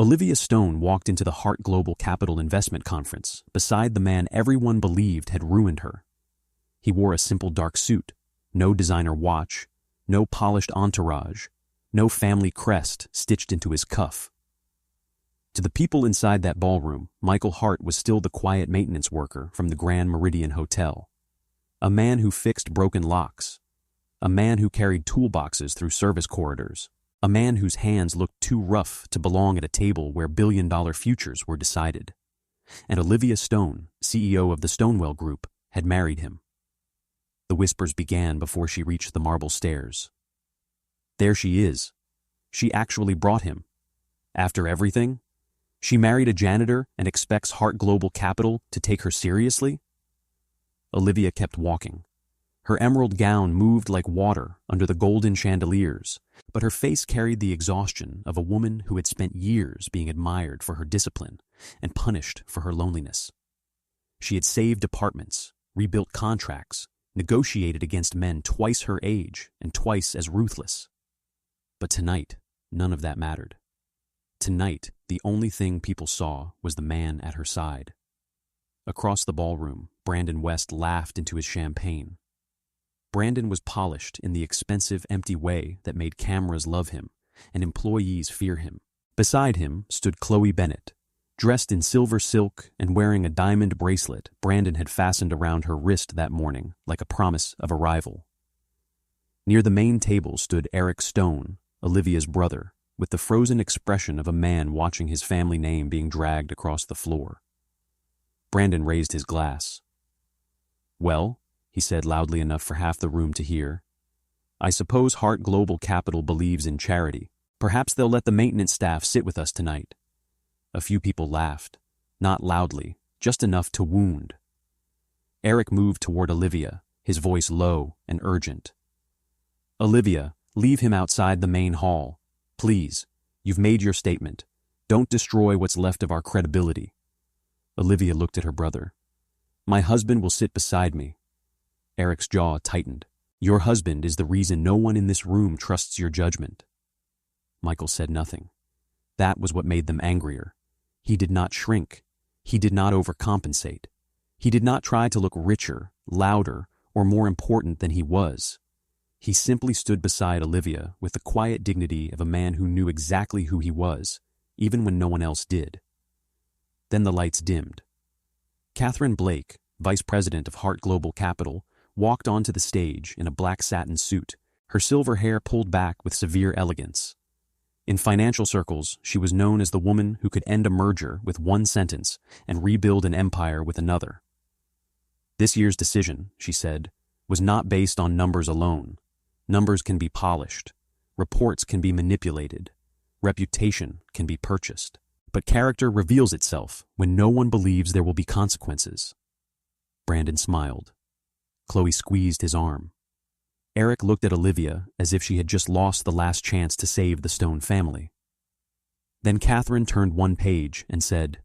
Olivia Stone walked into the Hart Global Capital Investment Conference beside the man everyone believed had ruined her. He wore a simple dark suit, no designer watch, no polished entourage, no family crest stitched into his cuff. To the people inside that ballroom, Michael Hart was still the quiet maintenance worker from the Grand Meridian Hotel. A man who fixed broken locks. A man who carried toolboxes through service corridors. A man whose hands looked too rough to belong at a table where billion-dollar futures were decided. And Olivia Stone, CEO of the Stonewell Group, had married him. The whispers began before she reached the marble stairs. There she is. She actually brought him. After everything, she married a janitor and expects Hart Global Capital to take her seriously? Olivia kept walking. Her emerald gown moved like water under the golden chandeliers, but her face carried the exhaustion of a woman who had spent years being admired for her discipline and punished for her loneliness. She had saved apartments, rebuilt contracts, negotiated against men twice her age and twice as ruthless. But tonight, none of that mattered. Tonight, the only thing people saw was the man at her side. Across the ballroom, Brandon West laughed into his champagne. Brandon was polished in the expensive, empty way that made cameras love him and employees fear him. Beside him stood Chloe Bennett, dressed in silver silk and wearing a diamond bracelet Brandon had fastened around her wrist that morning like a promise of arrival. Near the main table stood Eric Stone, Olivia's brother, with the frozen expression of a man watching his family name being dragged across the floor. Brandon raised his glass. "Well," he said loudly enough for half the room to hear, "I suppose Hart Global Capital believes in charity. Perhaps they'll let the maintenance staff sit with us tonight." A few people laughed, not loudly, just enough to wound. Eric moved toward Olivia, his voice low and urgent. "Olivia, leave him outside the main hall. Please, you've made your statement. Don't destroy what's left of our credibility." Olivia looked at her brother. "My husband will sit beside me." Eric's jaw tightened. "Your husband is the reason no one in this room trusts your judgment." Michael said nothing. That was what made them angrier. He did not shrink. He did not overcompensate. He did not try to look richer, louder, or more important than he was. He simply stood beside Olivia with the quiet dignity of a man who knew exactly who he was, even when no one else did. Then the lights dimmed. Catherine Blake, vice president of Hart Global Capital, walked onto the stage in a black satin suit, her silver hair pulled back with severe elegance. In financial circles, she was known as the woman who could end a merger with one sentence and rebuild an empire with another. "This year's decision," she said, "was not based on numbers alone. Numbers can be polished. Reports can be manipulated. Reputation can be purchased. But character reveals itself when no one believes there will be consequences." Brandon smiled. Chloe squeezed his arm. Eric looked at Olivia as if she had just lost the last chance to save the Stone family. Then Catherine turned one page and said,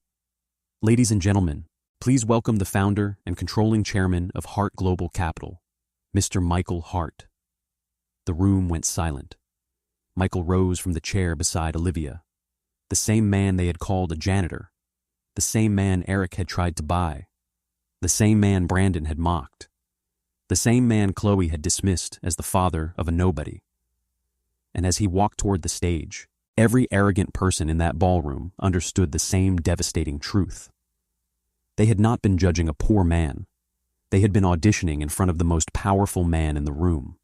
"Ladies and gentlemen, please welcome the founder and controlling chairman of Hart Global Capital, Mr. Michael Hart." The room went silent. Michael rose from the chair beside Olivia. The same man they had called a janitor. The same man Eric had tried to buy. The same man Brandon had mocked. The same man Chloe had dismissed as the father of a nobody. And as he walked toward the stage, every arrogant person in that ballroom understood the same devastating truth. They had not been judging a poor man. They had been auditioning in front of the most powerful man in the room.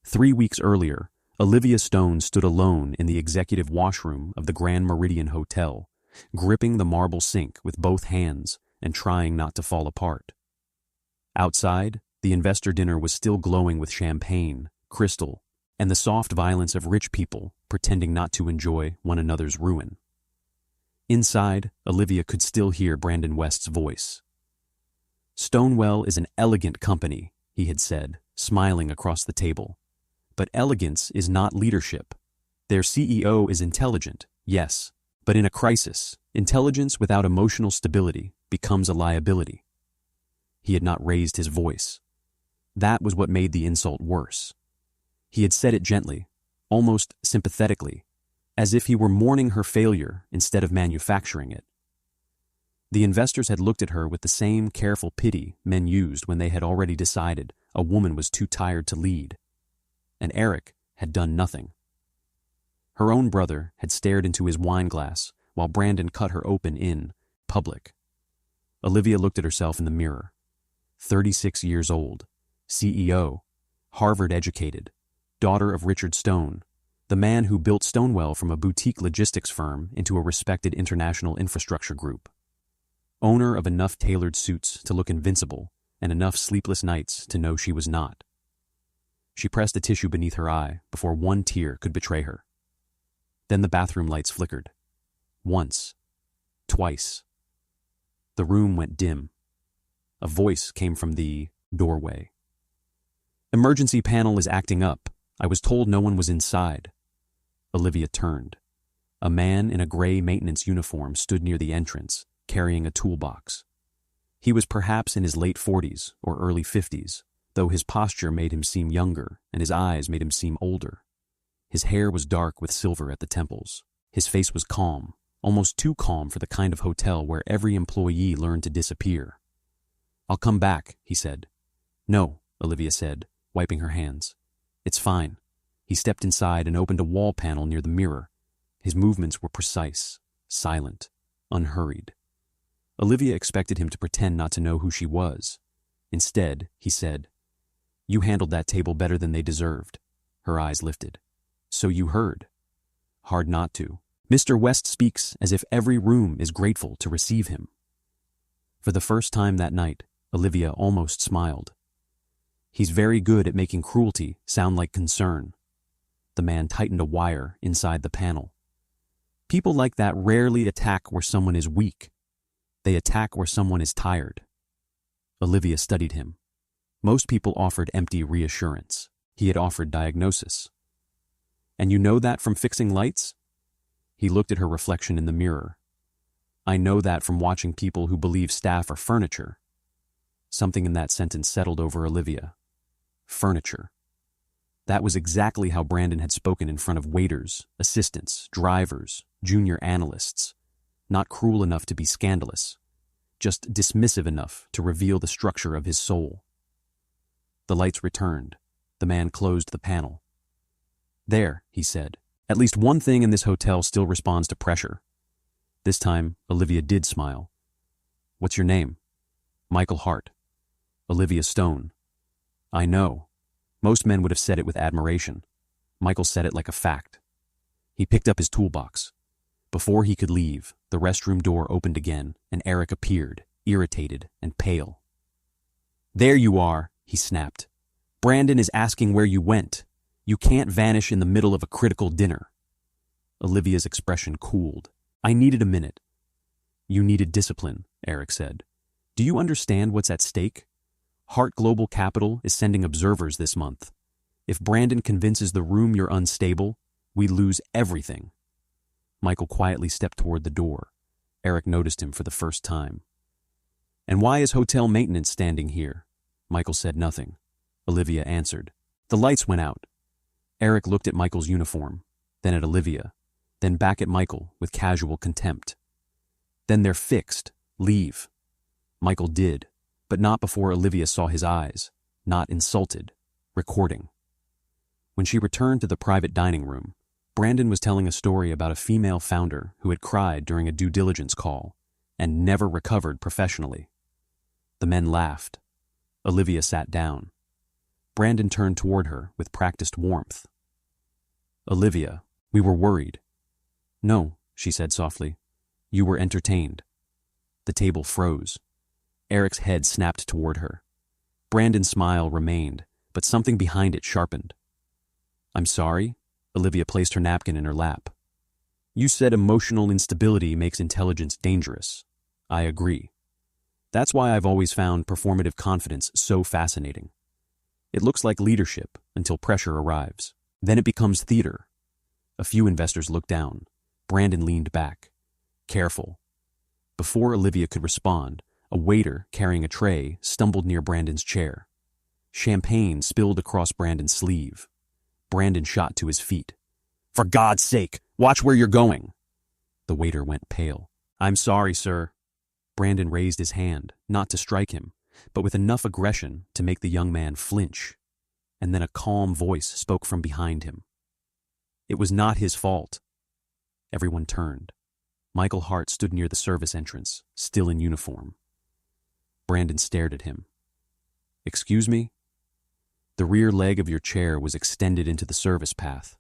3 weeks earlier, Olivia Stone stood alone in the executive washroom of the Grand Meridian Hotel, gripping the marble sink with both hands and trying not to fall apart. Outside, the investor dinner was still glowing with champagne, crystal, and the soft violence of rich people pretending not to enjoy one another's ruin. Inside, Olivia could still hear Brandon West's voice. "Stonewell is an elegant company," he had said, smiling across the table. "But elegance is not leadership. Their CEO is intelligent, yes, but in a crisis, intelligence without emotional stability becomes a liability." He had not raised his voice. That was what made the insult worse. He had said it gently, almost sympathetically, as if he were mourning her failure instead of manufacturing it. The investors had looked at her with the same careful pity men used when they had already decided a woman was too tired to lead. And Eric had done nothing. Her own brother had stared into his wine glass while Brandon cut her open in public. Olivia looked at herself in the mirror. 36 years old, CEO, Harvard-educated, daughter of Richard Stone, the man who built Stonewell from a boutique logistics firm into a respected international infrastructure group. Owner of enough tailored suits to look invincible and enough sleepless nights to know she was not. She pressed a tissue beneath her eye before one tear could betray her. Then the bathroom lights flickered. Once. Twice. The room went dim. A voice came from the doorway. "Emergency panel is acting up. I was told no one was inside." Olivia turned. A man in a gray maintenance uniform stood near the entrance, carrying a toolbox. He was perhaps in his late 40s or early 50s, though his posture made him seem younger and his eyes made him seem older. His hair was dark with silver at the temples. His face was calm, almost too calm for the kind of hotel where every employee learned to disappear. "I'll come back," he said. "No," Olivia said, wiping her hands. "It's fine." He stepped inside and opened a wall panel near the mirror. His movements were precise, silent, unhurried. Olivia expected him to pretend not to know who she was. Instead, he said, "You handled that table better than they deserved." Her eyes lifted. "So you heard." "Hard not to. Mr. West speaks as if every room is grateful to receive him." For the first time that night, Olivia almost smiled. "He's very good at making cruelty sound like concern." The man tightened a wire inside the panel. "People like that rarely attack where someone is weak. They attack where someone is tired." Olivia studied him. Most people offered empty reassurance. He had offered diagnosis. "And you know that from fixing lights?" He looked at her reflection in the mirror. "I know that from watching people who believe staff are furniture." Something in that sentence settled over Olivia. Furniture. That was exactly how Brandon had spoken in front of waiters, assistants, drivers, junior analysts. Not cruel enough to be scandalous, just dismissive enough to reveal the structure of his soul. The lights returned. The man closed the panel. "There," he said. "At least one thing in this hotel still responds to pressure." This time, Olivia did smile. "What's your name?" "Michael Hart." "Olivia Stone." "I know." Most men would have said it with admiration. Michael said it like a fact. He picked up his toolbox. Before he could leave, the restroom door opened again, and Eric appeared, irritated and pale. "There you are," he snapped. "Brandon is asking where you went. You can't vanish in the middle of a critical dinner." Olivia's expression cooled. "I needed a minute." "You needed discipline," Eric said. "Do you understand what's at stake? Hart Global Capital is sending observers this month. If Brandon convinces the room you're unstable, we lose everything." Michael quietly stepped toward the door. Eric noticed him for the first time. "And why is hotel maintenance standing here?" Michael said nothing. Olivia answered. "The lights went out." Eric looked at Michael's uniform, then at Olivia, then back at Michael with casual contempt. "Then they're fixed. Leave." Michael did, but not before Olivia saw his eyes, not insulted, recording. When she returned to the private dining room, Brandon was telling a story about a female founder who had cried during a due diligence call and never recovered professionally. The men laughed. Olivia sat down. Brandon turned toward her with practiced warmth. "Olivia, we were worried." "No," she said softly. "You were entertained." The table froze. Eric's head snapped toward her. Brandon's smile remained, but something behind it sharpened. "I'm sorry?" Olivia placed her napkin in her lap. "You said emotional instability makes intelligence dangerous." "I agree. That's why I've always found performative confidence so fascinating. It looks like leadership until pressure arrives. Then it becomes theater." A few investors looked down. Brandon leaned back. Careful. Before Olivia could respond, a waiter carrying a tray stumbled near Brandon's chair. Champagne spilled across Brandon's sleeve. Brandon shot to his feet. "For God's sake, Watch where you're going. The waiter went pale. I'm sorry, sir. Brandon raised his hand, not to strike him, but with enough aggression to make the young man flinch. And then a calm voice spoke from behind him. It was not his fault. Everyone turned. Michael Hart stood near the service entrance, still in uniform. Brandon stared at him. Excuse me? The rear leg of your chair was extended into the service path.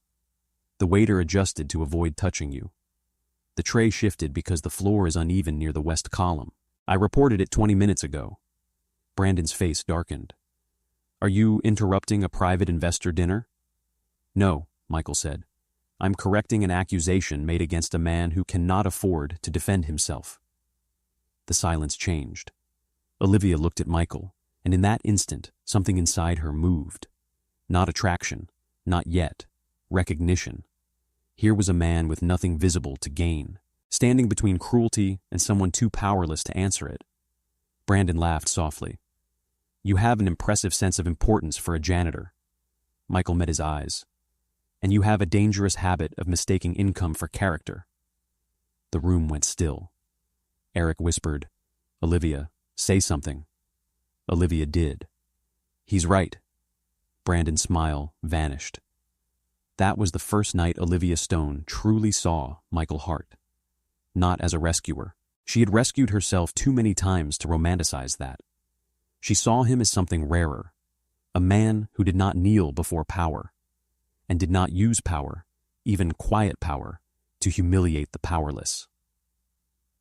The waiter adjusted to avoid touching you. The tray shifted because the floor is uneven near the west column. I reported it 20 minutes ago. Brandon's face darkened. Are you interrupting a private investor dinner? No, Michael said. I'm correcting an accusation made against a man who cannot afford to defend himself. The silence changed. Olivia looked at Michael, and in that instant, something inside her moved. Not attraction, not yet. Recognition. Here was a man with nothing visible to gain, standing between cruelty and someone too powerless to answer it. Brandon laughed softly. You have an impressive sense of importance for a janitor. Michael met his eyes. And you have a dangerous habit of mistaking income for character. The room went still. Eric whispered, Olivia, say something. Olivia did. He's right. Brandon's smile vanished. That was the first night Olivia Stone truly saw Michael Hart. Not as a rescuer. She had rescued herself too many times to romanticize that. She saw him as something rarer, a man who did not kneel before power, and did not use power, even quiet power, to humiliate the powerless.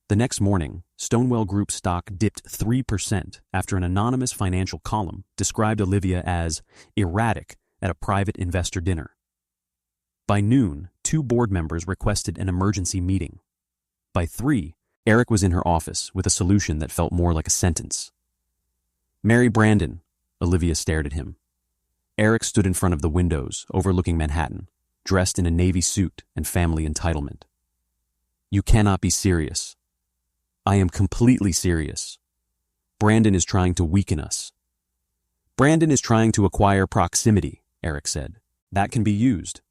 The next morning, Stonewell Group stock dipped 3% after an anonymous financial column described Olivia as erratic at a private investor dinner. By noon, 2 board members requested an emergency meeting. By 3, Eric was in her office with a solution that felt more like a sentence. Marry Brandon. Olivia stared at him. Eric stood in front of the windows overlooking Manhattan, dressed in a navy suit and family entitlement. You cannot be serious. I am completely serious. Brandon is trying to weaken us. Brandon is trying to acquire proximity, Eric said. That can be used.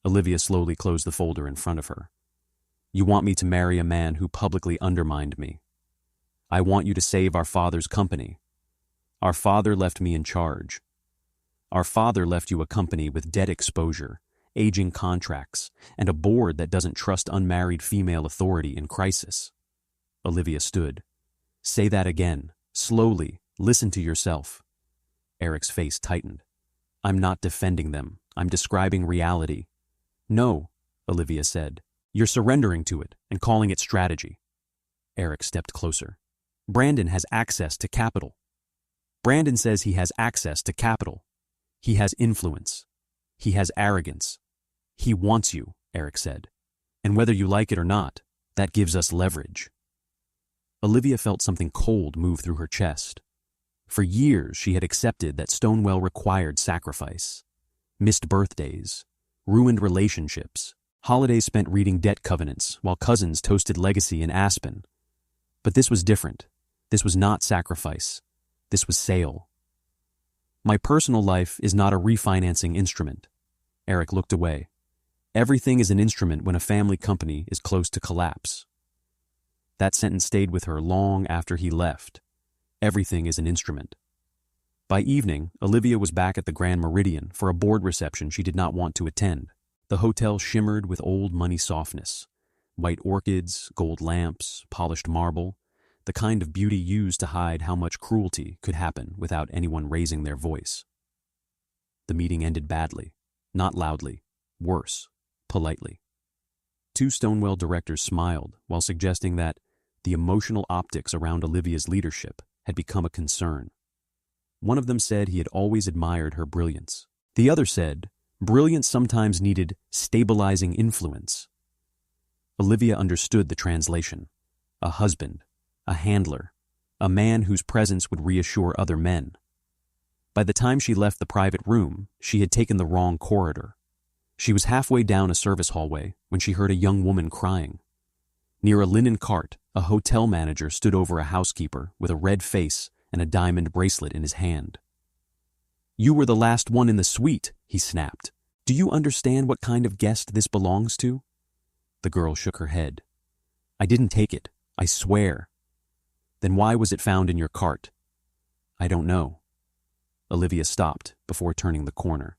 Olivia slowly closed the folder in front of her. You want me to marry a man who publicly undermined me. I want you to save our father's company. Our father left me in charge. Our father left you a company with debt exposure, aging contracts, and a board that doesn't trust unmarried female authority in crisis. Olivia stood. Say that again, slowly, listen to yourself. Eric's face tightened. I'm not defending them. I'm describing reality. No, Olivia said. You're surrendering to it and calling it strategy. Eric stepped closer. Brandon has access to capital. Brandon says he has access to capital. He has influence. He has arrogance. He wants you, Eric said. And whether you like it or not, that gives us leverage. Olivia felt something cold move through her chest. For years, she had accepted that Stonewell required sacrifice. Missed birthdays, ruined relationships, holidays spent reading debt covenants while cousins toasted legacy in Aspen. But this was different. This was not sacrifice. This was sale. My personal life is not a refinancing instrument. Eric looked away. Everything is an instrument when a family company is close to collapse. That sentence stayed with her long after he left. Everything is an instrument. By evening, Olivia was back at the Grand Meridian for a board reception she did not want to attend. The hotel shimmered with old money softness. White orchids, gold lamps, polished marble, the kind of beauty used to hide how much cruelty could happen without anyone raising their voice. The meeting ended badly, not loudly, worse, politely. 2 Stonewell directors smiled while suggesting that the emotional optics around Olivia's leadership had become a concern. One of them said he had always admired her brilliance. The other said brilliance sometimes needed stabilizing influence. Olivia understood the translation. A husband, a handler, a man whose presence would reassure other men. By the time she left the private room, she had taken the wrong corridor. She was halfway down a service hallway when she heard a young woman crying. Near a linen cart, a hotel manager stood over a housekeeper with a red face and a diamond bracelet in his hand. You were the last one in the suite, he snapped. Do you understand what kind of guest this belongs to? The girl shook her head. I didn't take it, I swear. Then why was it found in your cart? I don't know. Olivia stopped before turning the corner.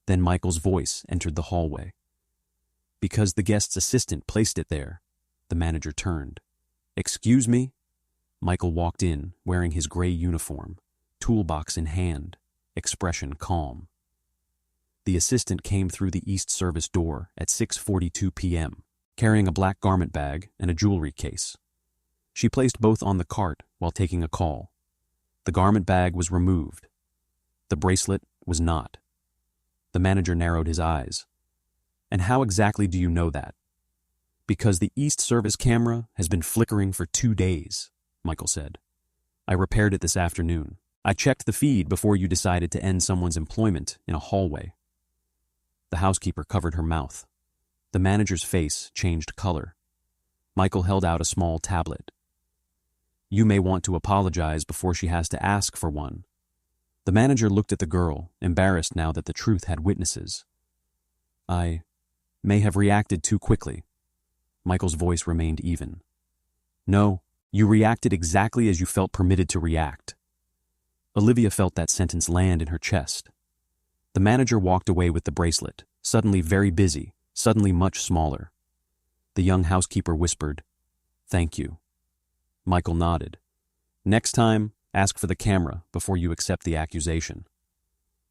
Then Michael's voice entered the hallway. Because the guest's assistant placed it there. The manager turned. Excuse me? Michael walked in, wearing his gray uniform, toolbox in hand, expression calm. The assistant came through the East Service door at 6:42 p.m., carrying a black garment bag and a jewelry case. She placed both on the cart while taking a call. The garment bag was removed. The bracelet was not. The manager narrowed his eyes. And how exactly do you know that? Because the East Service camera has been flickering for 2 days, Michael said. I repaired it this afternoon. I checked the feed before you decided to end someone's employment in a hallway. The housekeeper covered her mouth. The manager's face changed color. Michael held out a small tablet. You may want to apologize before she has to ask for one. The manager looked at the girl, embarrassed now that the truth had witnesses. I may have reacted too quickly. Michael's voice remained even. No, you reacted exactly as you felt permitted to react. Olivia felt that sentence land in her chest. The manager walked away with the bracelet, suddenly very busy, suddenly much smaller. The young housekeeper whispered, Thank you. Michael nodded. Next time, ask for the camera before you accept the accusation.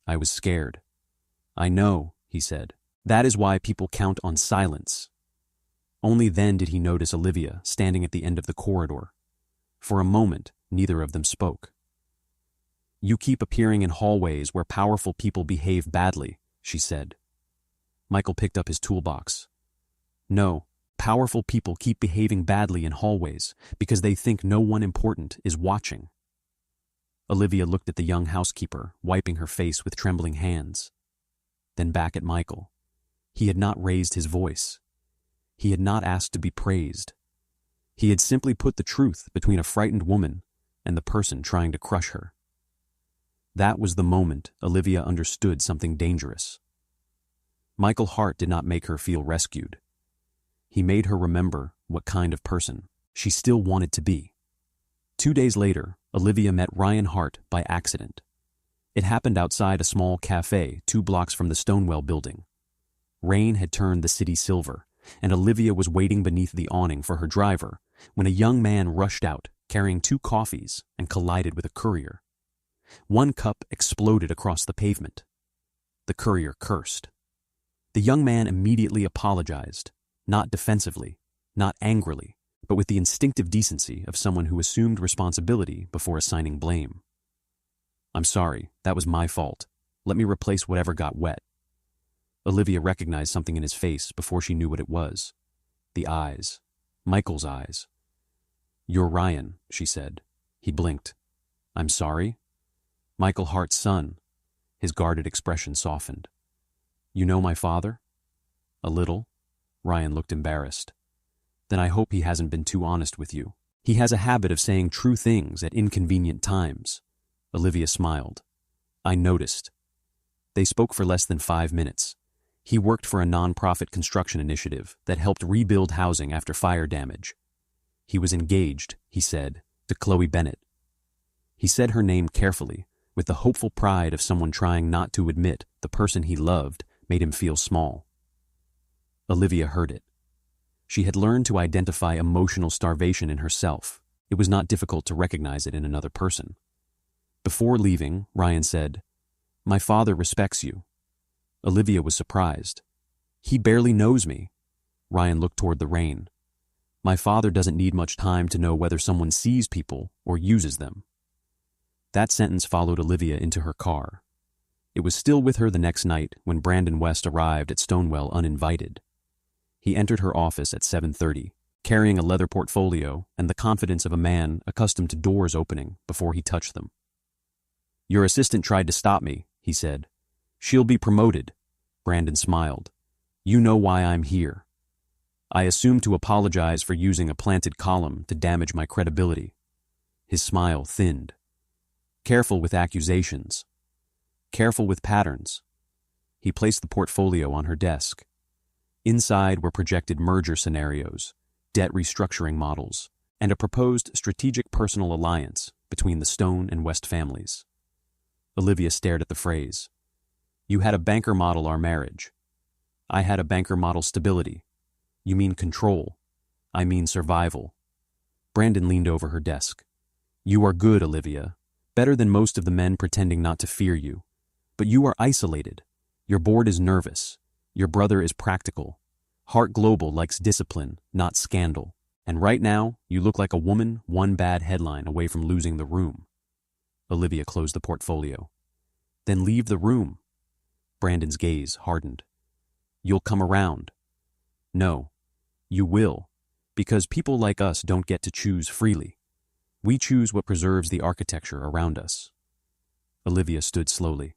I was scared. I know, he said. That is why people count on silence. Only then did he notice Olivia standing at the end of the corridor. For a moment, neither of them spoke. You keep appearing in hallways where powerful people behave badly, she said. Michael picked up his toolbox. No, powerful people keep behaving badly in hallways because they think no one important is watching. Olivia looked at the young housekeeper, wiping her face with trembling hands. Then back at Michael. He had not raised his voice. He had not asked to be praised. He had simply put the truth between a frightened woman and the person trying to crush her. That was the moment Olivia understood something dangerous. Michael Hart did not make her feel rescued. He made her remember what kind of person she still wanted to be. 2 days later, Olivia met Ryan Hart by accident. It happened outside a small cafe 2 blocks from the Stonewell building. Rain had turned the city silver, and Olivia was waiting beneath the awning for her driver when a young man rushed out, carrying 2 coffees, and collided with a courier. 1 cup exploded across the pavement. The courier cursed. The young man immediately apologized, not defensively, not angrily, but with the instinctive decency of someone who assumed responsibility before assigning blame. I'm sorry, that was my fault. Let me replace whatever got wet. Olivia recognized something in his face before she knew what it was. The eyes. Michael's eyes. You're Ryan, she said. He blinked. I'm sorry? Michael Hart's son. His guarded expression softened. You know my father? A little. Ryan looked embarrassed. Then I hope he hasn't been too honest with you. He has a habit of saying true things at inconvenient times. Olivia smiled. I noticed. They spoke for less than 5 minutes. He worked for a non-profit construction initiative that helped rebuild housing after fire damage. He was engaged, he said, to Chloe Bennett. He said her name carefully, with the hopeful pride of someone trying not to admit the person he loved made him feel small. Olivia heard it. She had learned to identify emotional starvation in herself. It was not difficult to recognize it in another person. Before leaving, Ryan said, My father respects you. Olivia was surprised. He barely knows me. Ryan looked toward the rain. My father doesn't need much time to know whether someone sees people or uses them. That sentence followed Olivia into her car. It was still with her the next night when Brandon West arrived at Stonewell uninvited. He entered her office at 7:30, carrying a leather portfolio and the confidence of a man accustomed to doors opening before he touched them. Your assistant tried to stop me, he said. She'll be promoted. Brandon smiled. You know why I'm here. I assume to apologize for using a planted column to damage my credibility. His smile thinned. Careful with Inside were projected merger scenarios, debt restructuring models, and a proposed strategic personal alliance between the Stone and West families. Olivia stared at the phrase. You had a banker model our marriage. I had a banker model stability. You mean control. I mean survival. Brandon leaned over her desk. You are good, Olivia. Better than most of the men pretending not to fear you. But you are isolated. Your board is nervous. Your brother is practical. Hart Global likes discipline, not scandal. And right now, you look like a woman one bad headline away from losing the room. Olivia closed the portfolio. Then leave the room. Brandon's gaze hardened. You'll come around. No, you will, because people like us don't get to choose freely. We choose what preserves the architecture around us. Olivia stood slowly.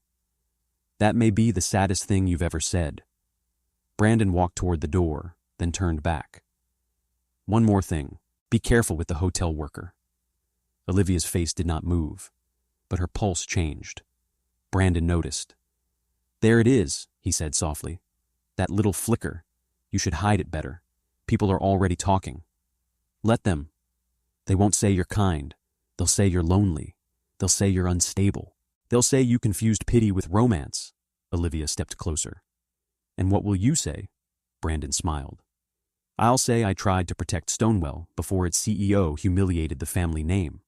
That may be the saddest thing you've ever said. Brandon walked toward the door, then turned back. One more thing. Be careful with the hotel worker. Olivia's face did not move, but her pulse changed. Brandon noticed. There it is, he said softly. That little flicker. You should hide it better. People are already talking. Let them. They won't say you're kind. They'll say you're lonely. They'll say you're unstable. They'll say you confused pity with romance. Olivia stepped closer. And what will you say? Brandon smiled. I'll say I tried to protect Stonewell before its CEO humiliated the family name.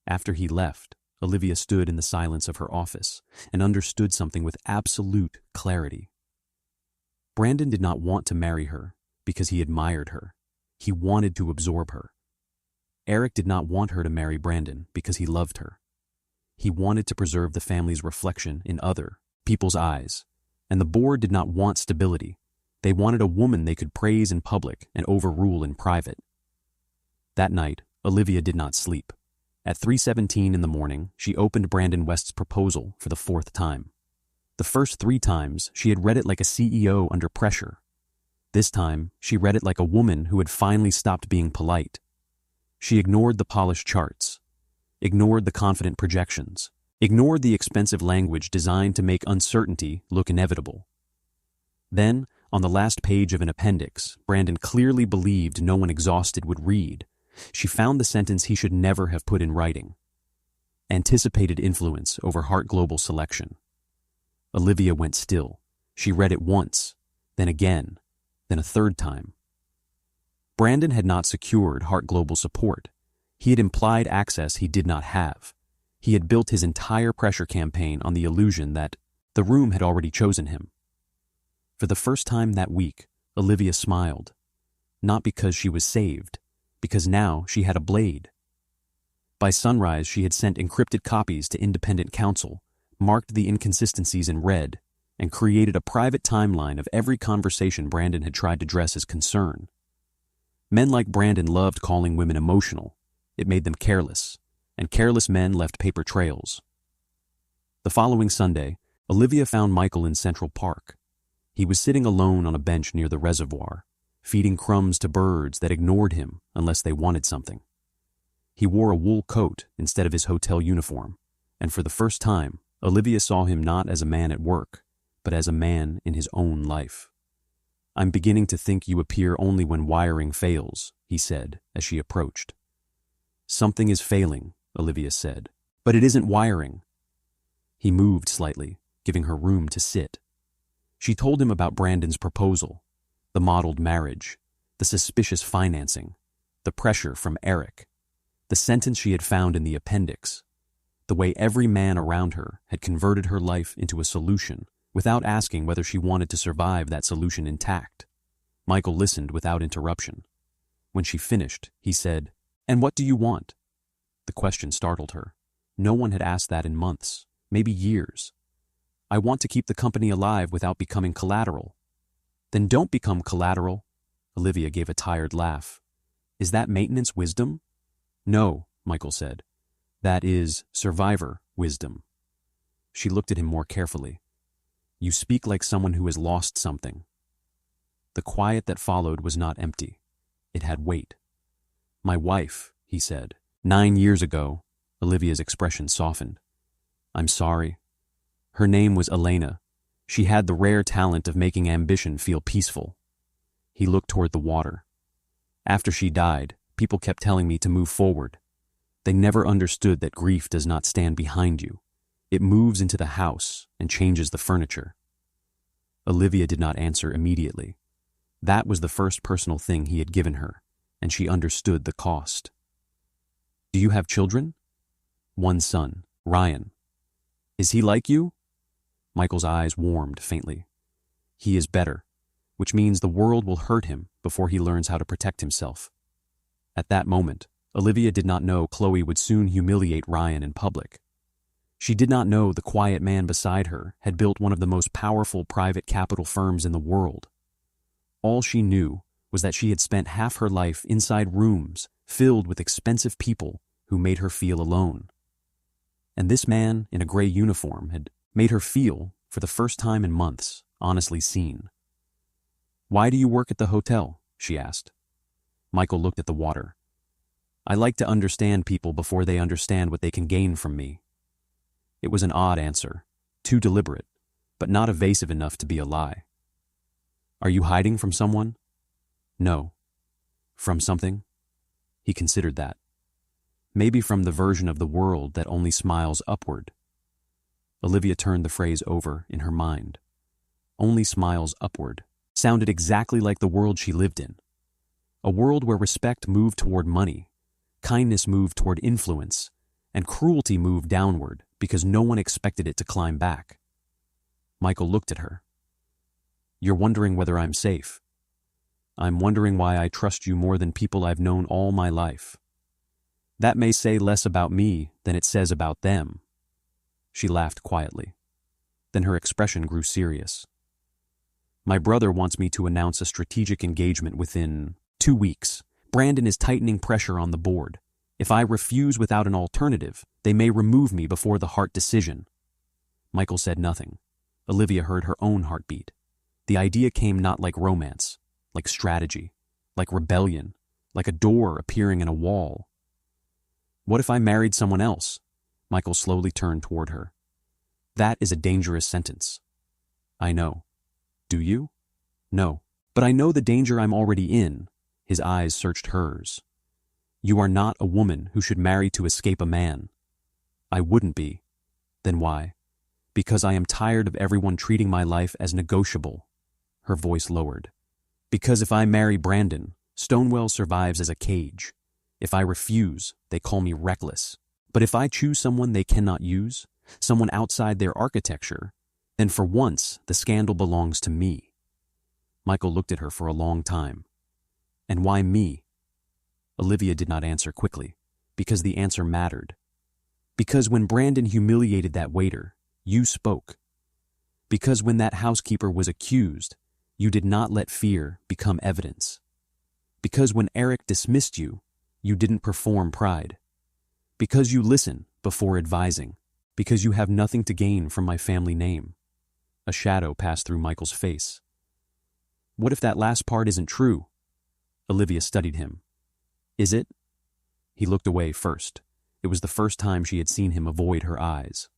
After he left, Olivia stood in the silence of her office and understood something with absolute clarity. Brandon did not want to marry her because he admired her. He wanted to absorb her. Eric did not want her to marry Brandon because he loved her. He wanted to preserve the family's reflection in other people's eyes. And the board did not want stability. They wanted a woman they could praise in public and overrule in private. That night, Olivia did not sleep. At 3:17 in the morning, she opened Brandon West's proposal for the 4th time. The first 3 times, she had read it like a CEO under pressure. This time, she read it like a woman who had finally stopped being polite. She ignored the polished charts, ignored the confident projections, ignored the expensive language designed to make uncertainty look inevitable. Then, on the last page of an appendix, Brandon clearly believed no one exhausted would read. She found the sentence he should never have put in writing. Anticipated influence over Hart Global selection. Olivia went still. She read it once, then again, then a 3rd time. Brandon had not secured Hart Global support. He had implied access he did not have. He had built his entire pressure campaign on the illusion that the room had already chosen him. For the first time that week, Olivia smiled. Not because she was saved, because now she had a blade. By sunrise, she had sent encrypted copies to independent counsel, marked the inconsistencies in red, and created a private timeline of every conversation Brandon had tried to dress as concern. Men like Brandon loved calling women emotional. It made them careless, and careless men left paper trails. The following Sunday, Olivia found Michael in Central Park. He was sitting alone on a bench near the reservoir, feeding crumbs to birds that ignored him unless they wanted something. He wore a wool coat instead of his hotel uniform, and for the first time, Olivia saw him not as a man at work, but as a man in his own life. I'm beginning to think you appear only when wiring fails, he said as she approached. Something is failing, Olivia said, but it isn't wiring. He moved slightly, giving her room to sit. She told him about Brandon's proposal, the modeled marriage, the suspicious financing, the pressure from Eric, the sentence she had found in the appendix, the way every man around her had converted her life into a solution without asking whether she wanted to survive that solution intact. Michael listened without interruption. When she finished, he said, "And what do you want?" The question startled her. No one had asked that in months, maybe years. "I want to keep the company alive without becoming collateral." "Then don't become collateral." Olivia gave a tired laugh. "Is that maintenance wisdom?" "No," Michael said. "That is survivor wisdom." She looked at him more carefully. "You speak like someone who has lost something." The quiet that followed was not empty. It had weight. "My wife," he said. 9 years ago, Olivia's expression softened. "I'm sorry." Her name was Elena. She had the rare talent of making ambition feel peaceful. He looked toward the water. After she died, people kept telling me to move forward. They never understood that grief does not stand behind you. It moves into the house and changes the furniture. Olivia did not answer immediately. That was the first personal thing he had given her, and she understood the cost. Do you have children? One son, Ryan. Is he like you? Michael's eyes warmed faintly. He is better, which means the world will hurt him before he learns how to protect himself. At that moment, Olivia did not know Chloe would soon humiliate Ryan in public. She did not know the quiet man beside her had built one of the most powerful private capital firms in the world. All she knew was that she had spent half her life inside rooms filled with expensive people who made her feel alone. And this man in a gray uniform had made her feel, for the first time in months, honestly seen. Why do you work at the hotel? She asked. Michael looked at the water. I like to understand people before they understand what they can gain from me. It was an odd answer, too deliberate, but not evasive enough to be a lie. Are you hiding from someone? No. From something? He considered that. Maybe from the version of the world that only smiles upward. Olivia turned the phrase over in her mind. Only smiles upward sounded exactly like the world she lived in. A world where respect moved toward money, kindness moved toward influence, and cruelty moved downward because no one expected it to climb back. Michael looked at her. You're wondering whether I'm safe. I'm wondering why I trust you more than people I've known all my life. That may say less about me than it says about them. She laughed quietly. Then her expression grew serious. My brother wants me to announce a strategic engagement within 2 weeks. Brandon is tightening pressure on the board. If I refuse without an alternative, they may remove me before the heart decision. Michael said nothing. Olivia heard her own heartbeat. The idea came not like romance, like strategy, like rebellion, like a door appearing in a wall. What if I married someone else? Michael slowly turned toward her. That is a dangerous sentence. I know. Do you? No. But I know the danger I'm already in. His eyes searched hers. You are not a woman who should marry to escape a man. I wouldn't be. Then why? Because I am tired of everyone treating my life as negotiable. Her voice lowered. Because if I marry Brandon, Stonewell survives as a cage. If I refuse, they call me reckless. But if I choose someone they cannot use, someone outside their architecture, then for once the scandal belongs to me. Michael looked at her for a long time. And why me? Olivia did not answer quickly, because the answer mattered. Because when Brandon humiliated that waiter, you spoke. Because when that housekeeper was accused, you did not let fear become evidence. Because when Eric dismissed you, you didn't perform pride. Because you listen before advising. Because you have nothing to gain from my family name. A shadow passed through Michael's face. What if that last part isn't true? Olivia studied him. Is it? He looked away first. It was the first time she had seen him avoid her eyes.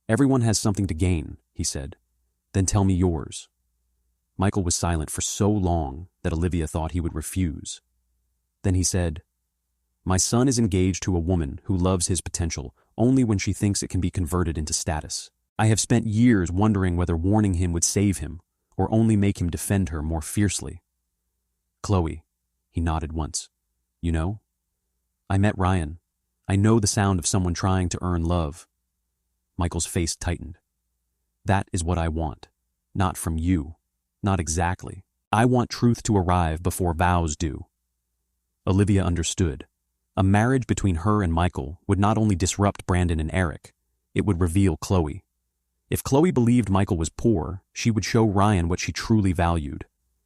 Everyone has something to gain, he said. Then tell me yours. Michael was silent for so long that Olivia thought he would refuse. Then he said, My son is engaged to a woman who loves his potential only when she thinks it can be converted into status. I have spent years wondering whether warning him would save him or only make him defend her more fiercely. Chloe, he nodded once. You know? I met Ryan. I know the sound of someone trying to earn love. Michael's face tightened. That is what I want. Not from you. Not exactly. I want truth to arrive before vows do. Olivia understood. A marriage between her and Michael would not only disrupt Brandon and Eric, it would reveal Chloe. If Chloe believed Michael was poor, she would show Ryan what she truly valued.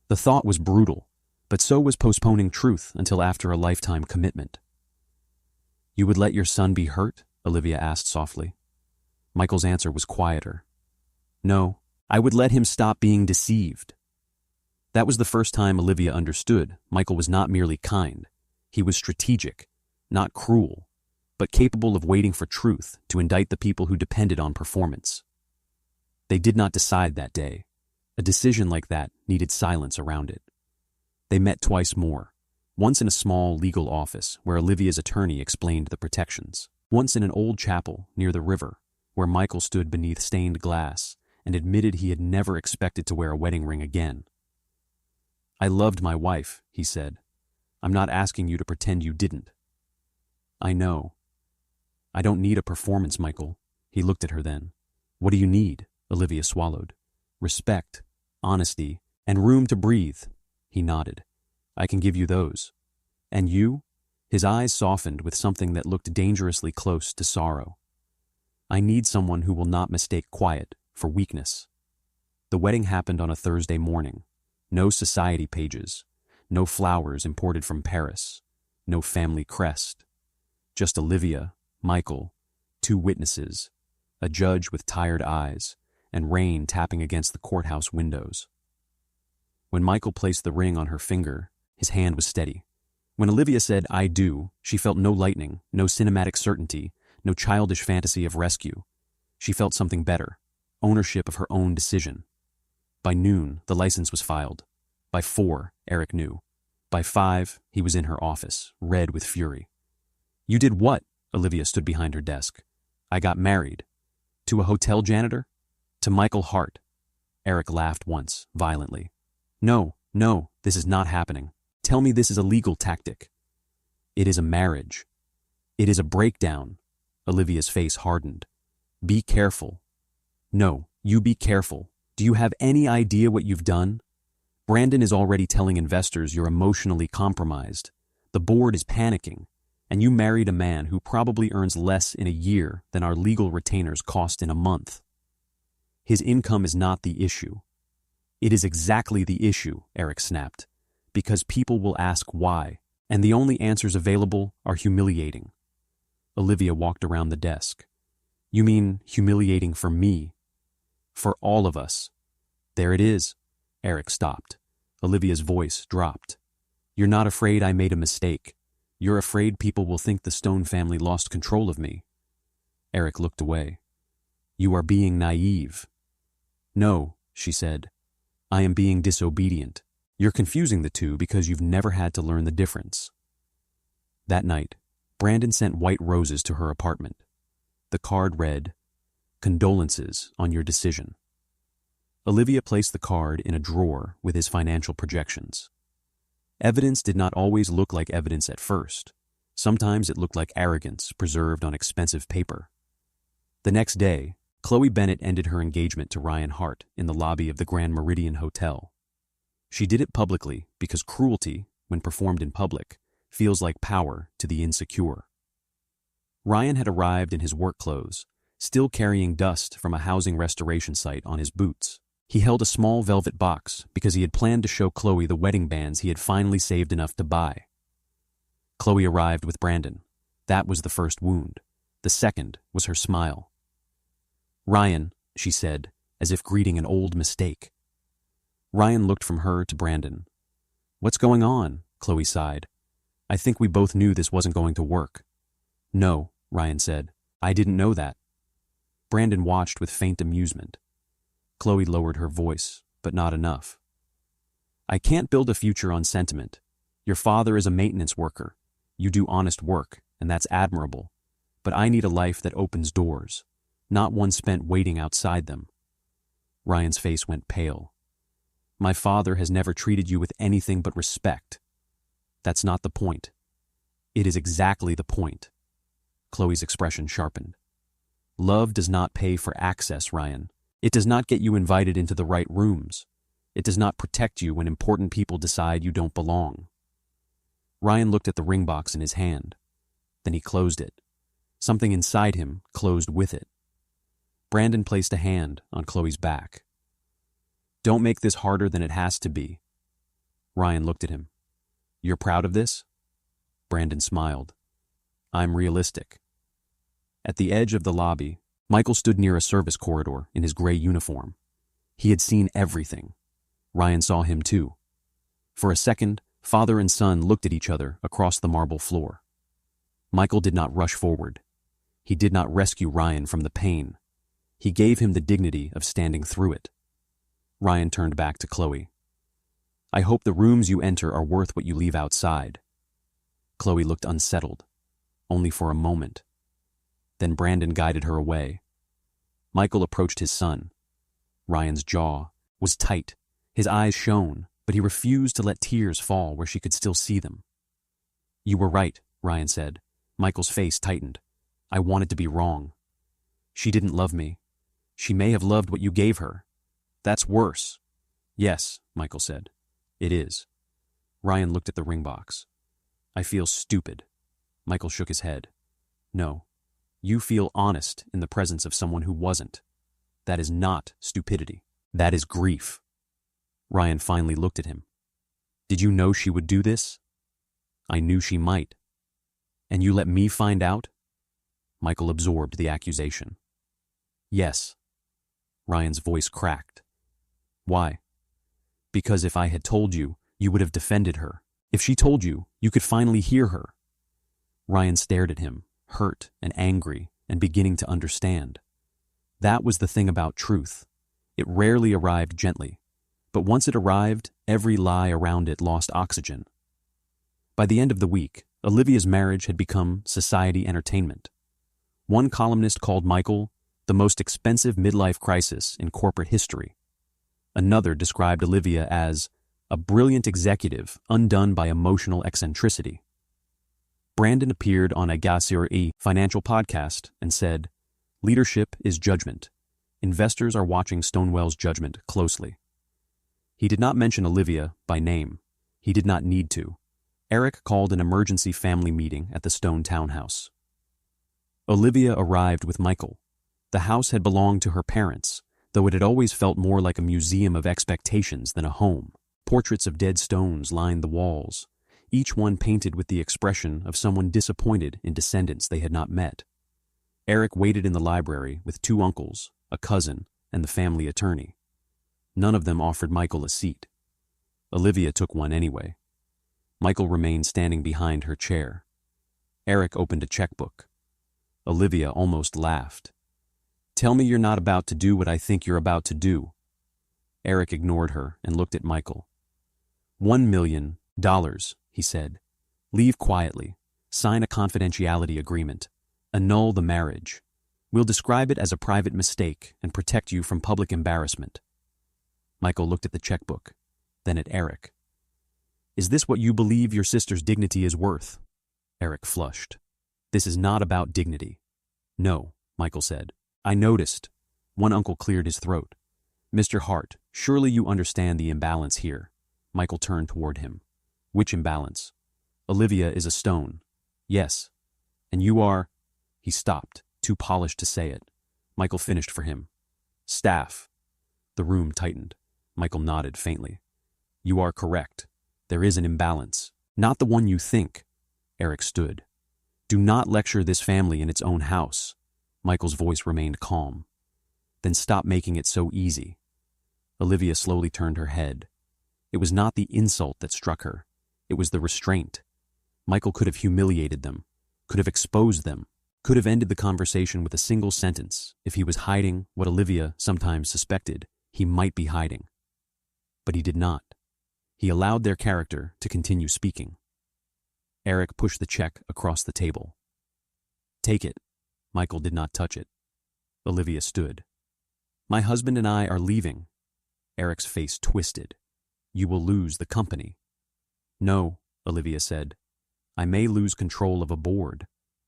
The thought was brutal, but so was postponing truth until after a lifetime commitment. You would let your son be hurt? Olivia asked softly. Michael's answer was quieter. No, I would let him stop being deceived. That was the first time Olivia understood Michael was not merely kind. He was strategic, not cruel, but capable of waiting for truth to indict the people who depended on performance. They did not decide that day. A decision like that needed silence around it. They met twice more. Once in a small legal office where Olivia's attorney explained the protections. Once in an old chapel near the river where Michael stood beneath stained glass and admitted he had never expected to wear a wedding ring again. "I loved my wife," he said. "I'm not asking you to pretend you didn't." "I know." "I don't need a performance, Michael." He looked at her then. "What do you need?" Olivia swallowed. "Respect, honesty, and room to breathe." He nodded. "I can give you those." "And you?" His eyes softened with something that looked dangerously close to sorrow. "I need someone who will not mistake quiet for weakness." The wedding happened on a Thursday morning. No society pages, no flowers imported from Paris, no family crest. Just Olivia, Michael, 2 witnesses, a judge with tired eyes, and rain tapping against the courthouse windows. When Michael placed the ring on her finger, his hand was steady. When Olivia said, "I do," she felt no lightning, no cinematic certainty, no childish fantasy of rescue. She felt something better, ownership of her own decision. By noon, the license was filed. By 4, Eric knew. By 5, he was in her office, red with fury. "You did what?" Olivia stood behind her desk. "I got married." "To a hotel janitor?" "To Michael Hart." Eric laughed once, violently. No, this is not happening. Tell me this is a legal tactic." "It is a marriage. It is a breakdown." Olivia's face hardened. "Be careful." "No, you be careful. Do you have any idea what you've done? Brandon is already telling investors you're emotionally compromised. The board is panicking, and you married a man who probably earns less in a year than our legal retainers cost in a month. His income is not the issue." "It is exactly the issue," Eric snapped, "because people will ask why, and the only answers available are humiliating." Olivia walked around the desk. "You mean humiliating for me?" "For all of us." "There it is." Eric stopped. Olivia's voice dropped. "You're not afraid I made a mistake. You're afraid people will think the Stone family lost control of me." Eric looked away. "You are being naive." "No," she said. "I am being disobedient. You're confusing the two because you've never had to learn the difference." That night, Brandon sent white roses to her apartment. The card read, "Condolences on your decision." Olivia placed the card in a drawer with his financial projections. Evidence did not always look like evidence at first. Sometimes it looked like arrogance preserved on expensive paper. The next day, Chloe Bennett ended her engagement to Ryan Hart in the lobby of the Grand Meridian Hotel. She did it publicly because cruelty, when performed in public, feels like power to the insecure. Ryan had arrived in his work clothes, still carrying dust from a housing restoration site on his boots. He held a small velvet box because he had planned to show Chloe the wedding bands he had finally saved enough to buy. Chloe arrived with Brandon. That was the first wound. The second was her smile. "Ryan," she said, as if greeting an old mistake. Ryan looked from her to Brandon. "What's going on?" Chloe sighed. "I think we both knew this wasn't going to work." "No," Ryan said. "I didn't know that." Brandon watched with faint amusement. Chloe lowered her voice, but not enough. "I can't build a future on sentiment. Your father is a maintenance worker. You do honest work, and that's admirable. But I need a life that opens doors, not one spent waiting outside them." Ryan's face went pale. "My father has never treated you with anything but respect." "That's not the point." "It is exactly the point." Chloe's expression sharpened. "Love does not pay for access, Ryan. It does not get you invited into the right rooms. It does not protect you when important people decide you don't belong." Ryan looked at the ring box in his hand. Then he closed it. Something inside him closed with it. Brandon placed a hand on Chloe's back. "Don't make this harder than it has to be." Ryan looked at him. "You're proud of this?" Brandon smiled. "I'm realistic." At the edge of the lobby, Michael stood near a service corridor in his gray uniform. He had seen everything. Ryan saw him too. For a second, father and son looked at each other across the marble floor. Michael did not rush forward. He did not rescue Ryan from the pain. He gave him the dignity of standing through it. Ryan turned back to Chloe. I hope the rooms you enter are worth what you leave outside. Chloe looked unsettled, only for a moment. Then Brandon guided her away. Michael approached his son. Ryan's jaw was tight, his eyes shone, but he refused to let tears fall where she could still see them. You were right, Ryan said. Michael's face tightened. I wanted to be wrong. She didn't love me. She may have loved what you gave her. That's worse. Yes, Michael said. It is. Ryan looked at the ring box. I feel stupid. Michael shook his head. No. You feel honest in the presence of someone who wasn't. That is not stupidity. That is grief. Ryan finally looked at him. Did you know she would do this? I knew she might. And you let me find out? Michael absorbed the accusation. Yes. Ryan's voice cracked. Why? Because if I had told you, you would have defended her. If she told you, you could finally hear her. Ryan stared at him, hurt and angry and beginning to understand. That was the thing about truth. It rarely arrived gently, but once it arrived, every lie around it lost oxygen. By the end of the week, Olivia's marriage had become society entertainment. One columnist called Michael the most expensive midlife crisis in corporate history. Another described Olivia as a brilliant executive undone by emotional eccentricity. Brandon appeared on a Gasser financial podcast and said, Leadership is judgment. Investors are watching Stonewell's judgment closely. He did not mention Olivia by name. He did not need to. Eric called an emergency family meeting at the Stone townhouse. Olivia arrived with Michael. The house had belonged to her parents, though it had always felt more like a museum of expectations than a home. Portraits of dead stones lined the walls, each one painted with the expression of someone disappointed in descendants they had not met. Eric waited in the library with two uncles, a cousin, and the family attorney. None of them offered Michael a seat. Olivia took one anyway. Michael remained standing behind her chair. Eric opened a checkbook. Olivia almost laughed. Tell me you're not about to do what I think you're about to do. Eric ignored her and looked at Michael. $1 million, he said. Leave quietly. Sign a confidentiality agreement. Annul the marriage. We'll describe it as a private mistake and protect you from public embarrassment. Michael looked at the checkbook, then at Eric. Is this what you believe your sister's dignity is worth? Eric flushed. This is not about dignity. No, Michael said. I noticed. One uncle cleared his throat. Mr. Hart, surely you understand the imbalance here. Michael turned toward him. Which imbalance? Olivia is a stone. Yes. And you are... He stopped, too polished to say it. Michael finished for him. Staff. The room tightened. Michael nodded faintly. You are correct. There is an imbalance. Not the one you think. Eric stood. Do not lecture this family in its own house. Michael's voice remained calm. Then stop making it so easy. Olivia slowly turned her head. It was not the insult that struck her. It was the restraint. Michael could have humiliated them, could have exposed them, could have ended the conversation with a single sentence if he was hiding what Olivia sometimes suspected he might be hiding. But he did not. He allowed their character to continue speaking. Eric pushed the check across the table. Take it. Michael did not touch it. Olivia stood. My husband and I are leaving. Eric's face twisted. You will lose the company. No, Olivia said. I may lose control of a board.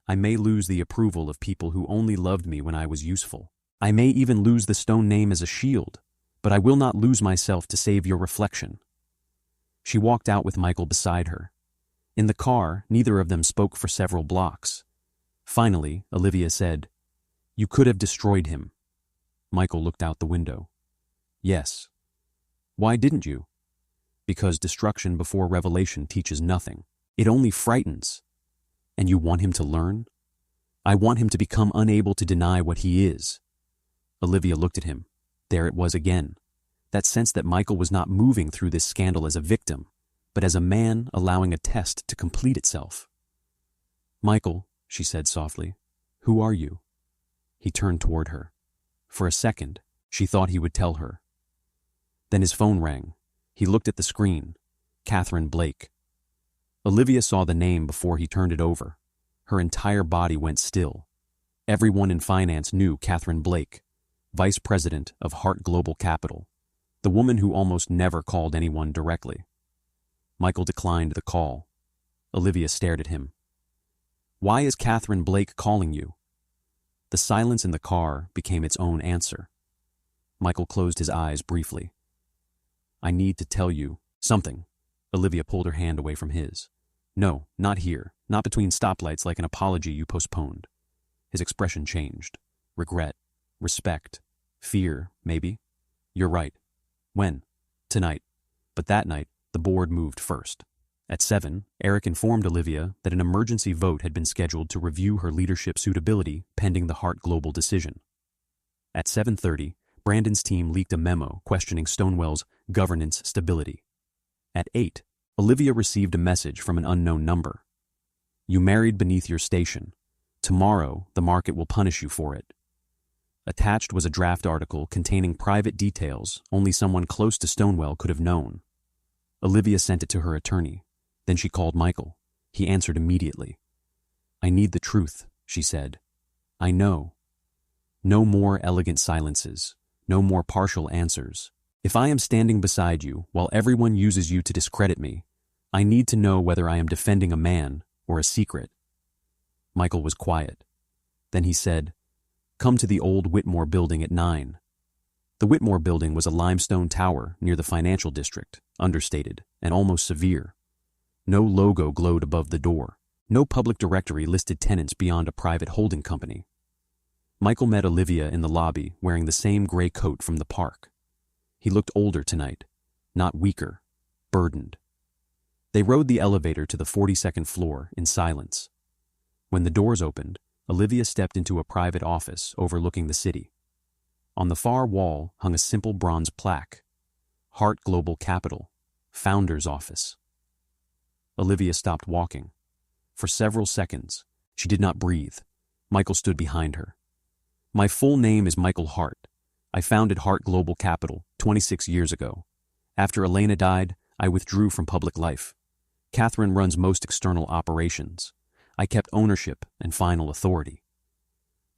I may lose the approval of people who only loved me when I was useful. I may even lose the Stone name as a shield, but I will not lose myself to save your reflection. She walked out with Michael beside her. In the car, neither of them spoke for several blocks. Finally, Olivia said, You could have destroyed him. Michael looked out the window. Yes. Why didn't you? Because destruction before revelation teaches nothing. It only frightens. And you want him to learn? I want him to become unable to deny what he is. Olivia looked at him. There it was again. That sense that Michael was not moving through this scandal as a victim, but as a man allowing a test to complete itself. Michael, she said softly, who are you? He turned toward her. For a second, she thought he would tell her. Then his phone rang. He looked at the screen. Catherine Blake. Olivia saw the name before he turned it over. Her entire body went still. Everyone in finance knew Catherine Blake, vice president of Hart Global Capital, the woman who almost never called anyone directly. Michael declined the call. Olivia stared at him. "Why is Catherine Blake calling you?" The silence in the car became its own answer. Michael closed his eyes briefly. "I need to tell you something." Olivia pulled her hand away from his. "No, not here. Not between stoplights like an apology you postponed." His expression changed. Regret, respect, fear, maybe. "You're right. When?" "Tonight." But that night, the board moved first. At 7, Eric informed Olivia that an emergency vote had been scheduled to review her leadership suitability pending the Hart Global decision. At 7:30, Brandon's team leaked a memo questioning Stonewell's governance stability. At 8, Olivia received a message from an unknown number. "You married beneath your station. Tomorrow, the market will punish you for it." Attached was a draft article containing private details only someone close to Stonewell could have known. Olivia sent it to her attorney. Then she called Michael. He answered immediately. "I need the truth," she said. "I know. No more elegant silences. No more partial answers. If I am standing beside you while everyone uses you to discredit me, I need to know whether I am defending a man or a secret." Michael was quiet. Then he said, "Come to the old Whitmore building at 9. The Whitmore building was a limestone tower near the financial district, understated and almost severe. No logo glowed above the door. No public directory listed tenants beyond a private holding company. Michael met Olivia in the lobby wearing the same gray coat from the park. He looked older tonight, not weaker, burdened. They rode the elevator to the 42nd floor in silence. When the doors opened, Olivia stepped into a private office overlooking the city. On the far wall hung a simple bronze plaque, Hart Global Capital, Founder's Office. Olivia stopped walking. For several seconds, she did not breathe. Michael stood behind her. "My full name is Michael Hart. I founded Hart Global Capital 26 years ago. After Elena died, I withdrew from public life. Catherine runs most external operations. I kept ownership and final authority."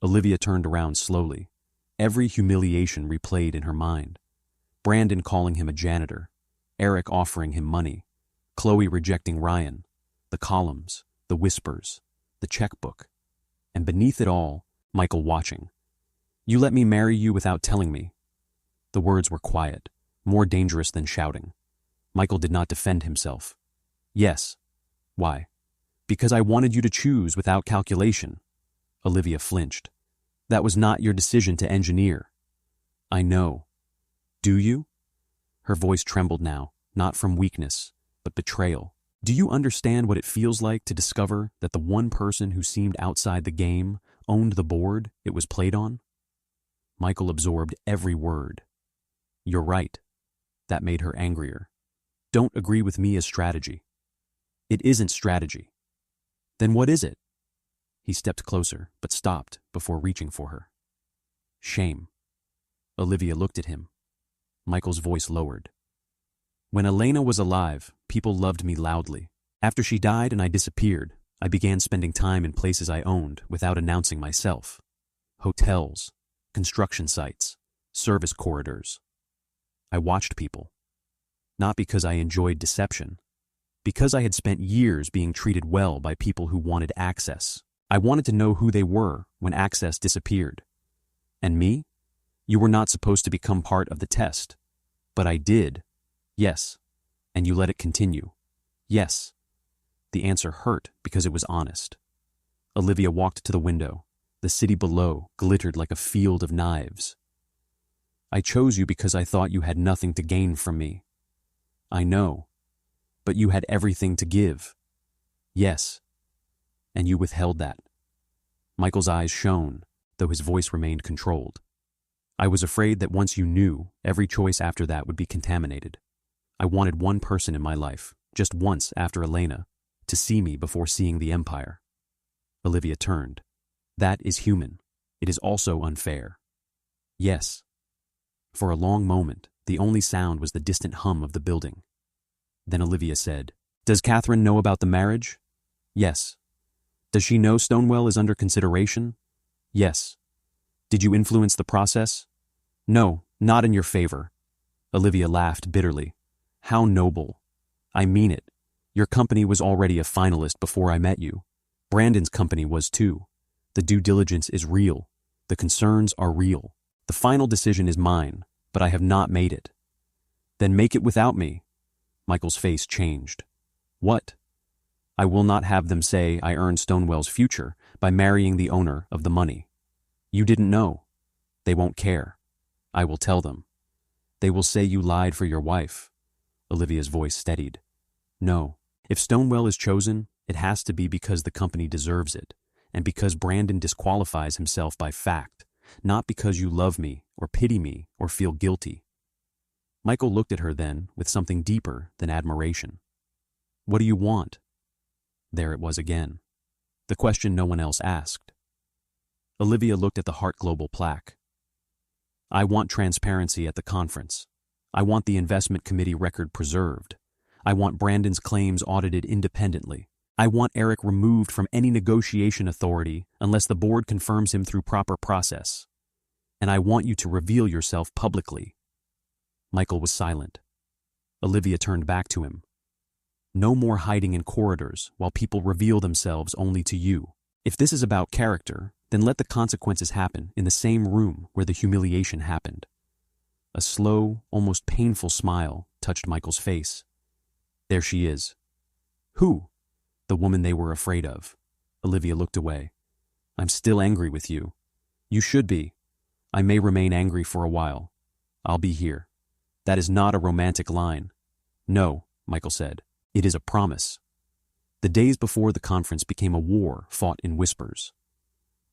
Olivia turned around slowly. Every humiliation replayed in her mind. Brandon calling him a janitor, Eric offering him money, Chloe rejecting Ryan, the columns, the whispers, the checkbook, and beneath it all, Michael watching. "You let me marry you without telling me." The words were quiet, more dangerous than shouting. Michael did not defend himself. "Yes." "Why?" "Because I wanted you to choose without calculation." Olivia flinched. "That was not your decision to engineer." "I know." "Do you?" Her voice trembled now, not from weakness, but betrayal. "Do you understand what it feels like to discover that the one person who seemed outside the game owned the board it was played on?" Michael absorbed every word. "You're right." That made her angrier. "Don't agree with me as strategy." "It isn't strategy." "Then what is it?" He stepped closer, but stopped before reaching for her. "Shame." Olivia looked at him. Michael's voice lowered. "When Elena was alive, people loved me loudly. After she died and I disappeared, I began spending time in places I owned without announcing myself. Hotels, construction sites, service corridors. I watched people. Not because I enjoyed deception. Because I had spent years being treated well by people who wanted access. I wanted to know who they were when access disappeared. And me? You were not supposed to become part of the test. But I did. Yes. And you let it continue. Yes. The answer hurt because it was honest. Olivia walked to the window. The city below glittered like a field of knives. "I chose you because I thought you had nothing to gain from me." "I know. But you had everything to give." "Yes. And you withheld that." Michael's eyes shone, though his voice remained controlled. "I was afraid that once you knew, every choice after that would be contaminated. I wanted one person in my life, just once after Elena, to see me before seeing the empire." Olivia turned. "That is human. It is also unfair." "Yes." For a long moment, The only sound was the distant hum of the building. Then Olivia said, "Does Catherine know about the marriage?" "Yes." "Does she know Stonewell is under consideration?" "Yes." "Did you influence the process?" "No, not in your favor." Olivia laughed bitterly. "How noble." "I mean it. Your company was already a finalist before I met you. Brandon's company was too. The due diligence is real. The concerns are real. The final decision is mine, but I have not made it." "Then make it without me." Michael's face changed. "What?" "I will not have them say I earned Stonewell's future by marrying the owner of the money. You didn't know. They won't care. I will tell them. They will say you lied for your wife." Olivia's voice steadied. "No. If Stonewell is chosen, it has to be because the company deserves it, and because Brandon disqualifies himself by fact, not because you love me or pity me or feel guilty." Michael looked at her then with something deeper than admiration. "What do you want?" There it was again. The question no one else asked. Olivia looked at the Heart Global plaque. "I want transparency at the conference. I want the investment committee record preserved. I want Brandon's claims audited independently. I want Eric removed from any negotiation authority unless the board confirms him through proper process. And I want you to reveal yourself publicly." Michael was silent. Olivia turned back to him. "No more hiding in corridors while people reveal themselves only to you. If this is about character, then let the consequences happen in the same room where the humiliation happened." A slow, almost painful smile touched Michael's face. "There she is." "Who?" "The woman they were afraid of." Olivia looked away. "I'm still angry with you." "You should be. I may remain angry for a while. I'll be here." "That is not a romantic line." "No," Michael said. "It is a promise." The days before the conference became a war fought in whispers.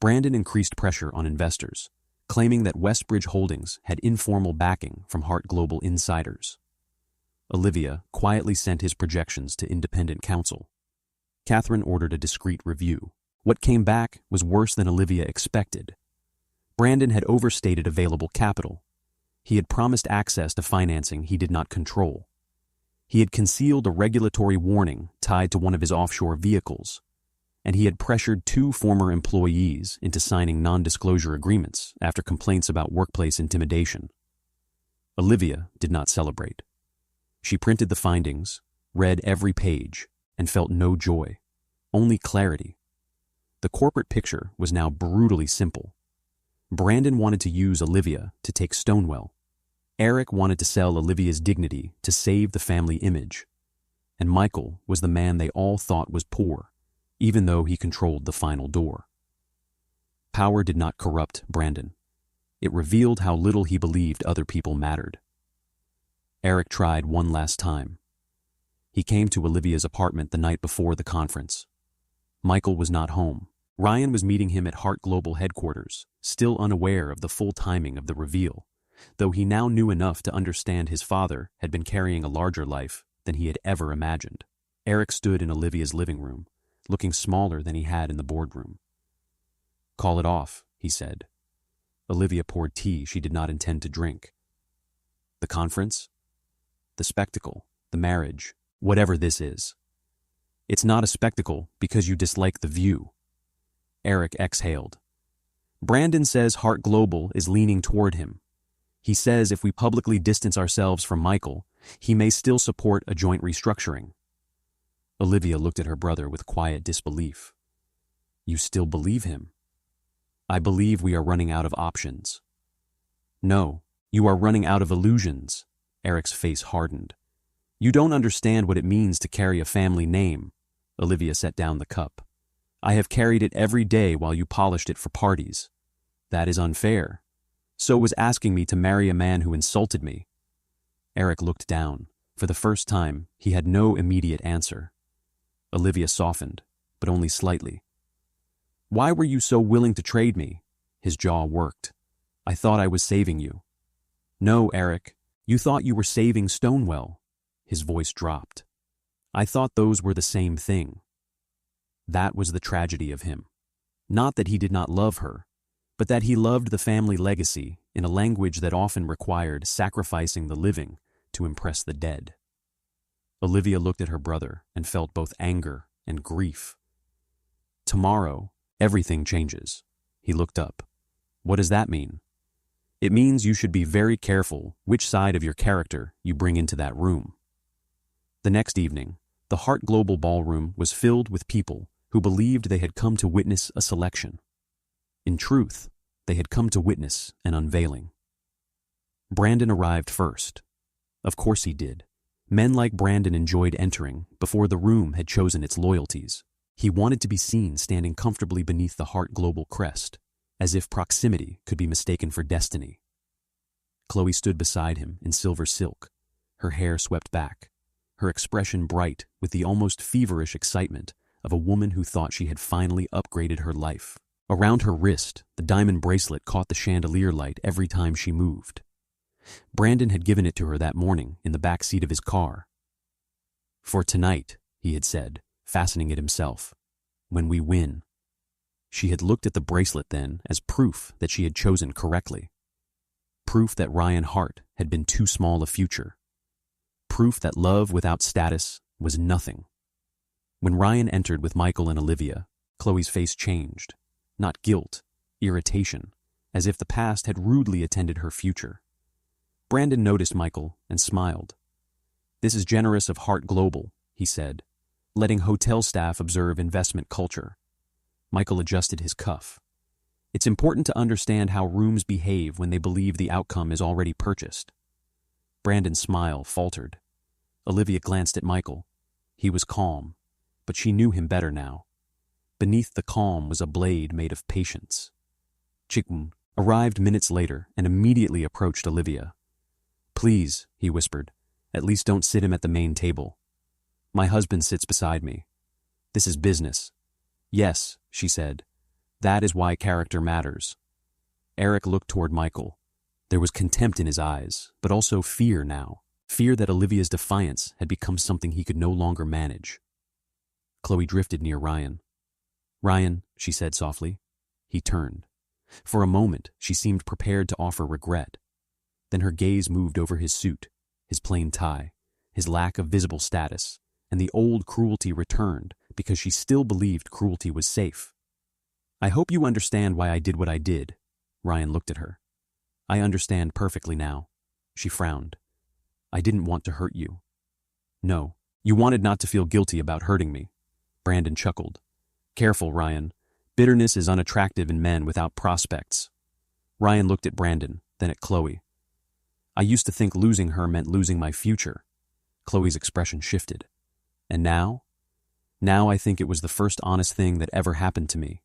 Brandon increased pressure on investors, claiming that Westbridge Holdings had informal backing from Heart Global insiders. Olivia quietly sent his projections to independent counsel. Catherine ordered a discreet review. What came back was worse than Olivia expected. Brandon had overstated available capital. He had promised access to financing he did not control. He had concealed a regulatory warning tied to one of his offshore vehicles, and he had pressured 2 former employees into signing non-disclosure agreements after complaints about workplace intimidation. Olivia did not celebrate. She printed the findings, read every page, and felt no joy, only clarity. The corporate picture was now brutally simple. Brandon wanted to use Olivia to take Stonewell. Eric wanted to sell Olivia's dignity to save the family image. And Michael was the man they all thought was poor, even though he controlled the final door. Power did not corrupt Brandon. It revealed how little he believed other people mattered. Eric tried one last time. He came to Olivia's apartment the night before the conference. Michael was not home. Ryan was meeting him at Heart Global headquarters, still unaware of the full timing of the reveal, though he now knew enough to understand his father had been carrying a larger life than he had ever imagined. Eric stood in Olivia's living room, looking smaller than he had in the boardroom. "Call it off," he said. Olivia poured tea she did not intend to drink. "The conference? The spectacle, the marriage, whatever this is. It's not a spectacle because you dislike the view." Eric exhaled. "Brandon says Heart Global is leaning toward him. He says if we publicly distance ourselves from Michael, he may still support a joint restructuring." Olivia looked at her brother with quiet disbelief. "You still believe him?" "I believe we are running out of options." "No, you are running out of illusions." Eric's face hardened. "You don't understand what it means to carry a family name." Olivia set down the cup. "I have carried it every day while you polished it for parties. That is unfair. So was asking me to marry a man who insulted me." Eric looked down. For the first time, he had no immediate answer. Olivia softened, but only slightly. "Why were you so willing to trade me?" His jaw worked. "I thought I was saving you." "No, Eric, you thought you were saving Stonewell." His voice dropped. "I thought those were the same thing." That was the tragedy of him. Not that he did not love her, but that he loved the family legacy in a language that often required sacrificing the living to impress the dead. Olivia looked at her brother and felt both anger and grief. Tomorrow, everything changes. He looked up. What does that mean? It means you should be very careful which side of your character you bring into that room. The next evening, the Hart Global Ballroom was filled with people who believed they had come to witness a selection. In truth, they had come to witness an unveiling. Brandon arrived first. Of course he did. Men like Brandon enjoyed entering before the room had chosen its loyalties. He wanted to be seen standing comfortably beneath the Hart Global crest, as if proximity could be mistaken for destiny. Chloe stood beside him in silver silk, her hair swept back, her expression bright with the almost feverish excitement of a woman who thought she had finally upgraded her life. Around her wrist, the diamond bracelet caught the chandelier light every time she moved. Brandon had given it to her that morning in the back seat of his car. "For tonight," he had said, fastening it himself, "when we win." She had looked at the bracelet then as proof that she had chosen correctly. Proof that Ryan Hart had been too small a future. Proof that love without status was nothing. When Ryan entered with Michael and Olivia, Chloe's face changed. Not guilt, irritation, as if the past had rudely attended her future. Brandon noticed Michael and smiled. "This is generous of Hart Global," he said, letting hotel staff observe investment culture. Michael adjusted his cuff. "It's important to understand how rooms behave when they believe the outcome is already purchased." Brandon's smile faltered. Olivia glanced at Michael. He was calm, but she knew him better now. Beneath the calm was a blade made of patience. Chikun arrived minutes later and immediately approached Olivia. "Please," he whispered, "at least don't sit him at the main table. My husband sits beside me. This is business." "Yes," she said. "That is why character matters." Eric looked toward Michael. There was contempt in his eyes, but also fear now. Fear that Olivia's defiance had become something he could no longer manage. Chloe drifted near Ryan. "Ryan," she said softly. He turned. For a moment, she seemed prepared to offer regret. Then her gaze moved over his suit, his plain tie, his lack of visible status, and the old cruelty returned because she still believed cruelty was safe. "I hope you understand why I did what I did." Ryan looked at her. "I understand perfectly now." She frowned. "I didn't want to hurt you." "No, you wanted not to feel guilty about hurting me." Brandon chuckled. "Careful, Ryan. Bitterness is unattractive in men without prospects." Ryan looked at Brandon, then at Chloe. "I used to think losing her meant losing my future." Chloe's expression shifted. "And now? Now I think it was the first honest thing that ever happened to me."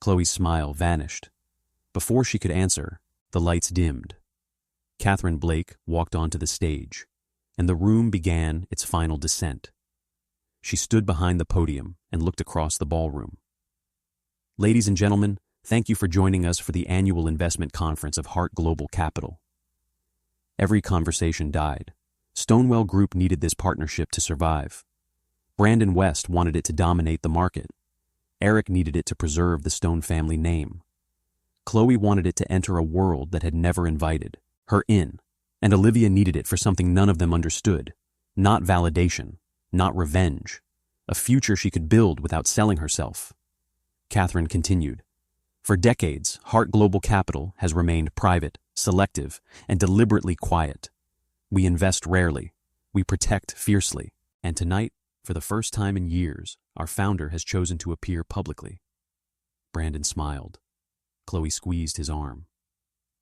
Chloe's smile vanished. Before she could answer, the lights dimmed. Catherine Blake walked onto the stage, and the room began its final descent. She stood behind the podium and looked across the ballroom. "Ladies and gentlemen, thank you for joining us for the annual investment conference of Hart Global Capital." Every conversation died. Stonewell Group needed this partnership to survive. Brandon West wanted it to dominate the market. Eric needed it to preserve the Stone family name. Chloe wanted it to enter a world that had never invited her in, and Olivia needed it for something none of them understood. Not validation, not revenge. A future she could build without selling herself. Catherine continued. "For decades, Hart Global Capital has remained private, selective, and deliberately quiet. We invest rarely. We protect fiercely. And tonight, for the first time in years, our founder has chosen to appear publicly." Brandon smiled. Chloe squeezed his arm.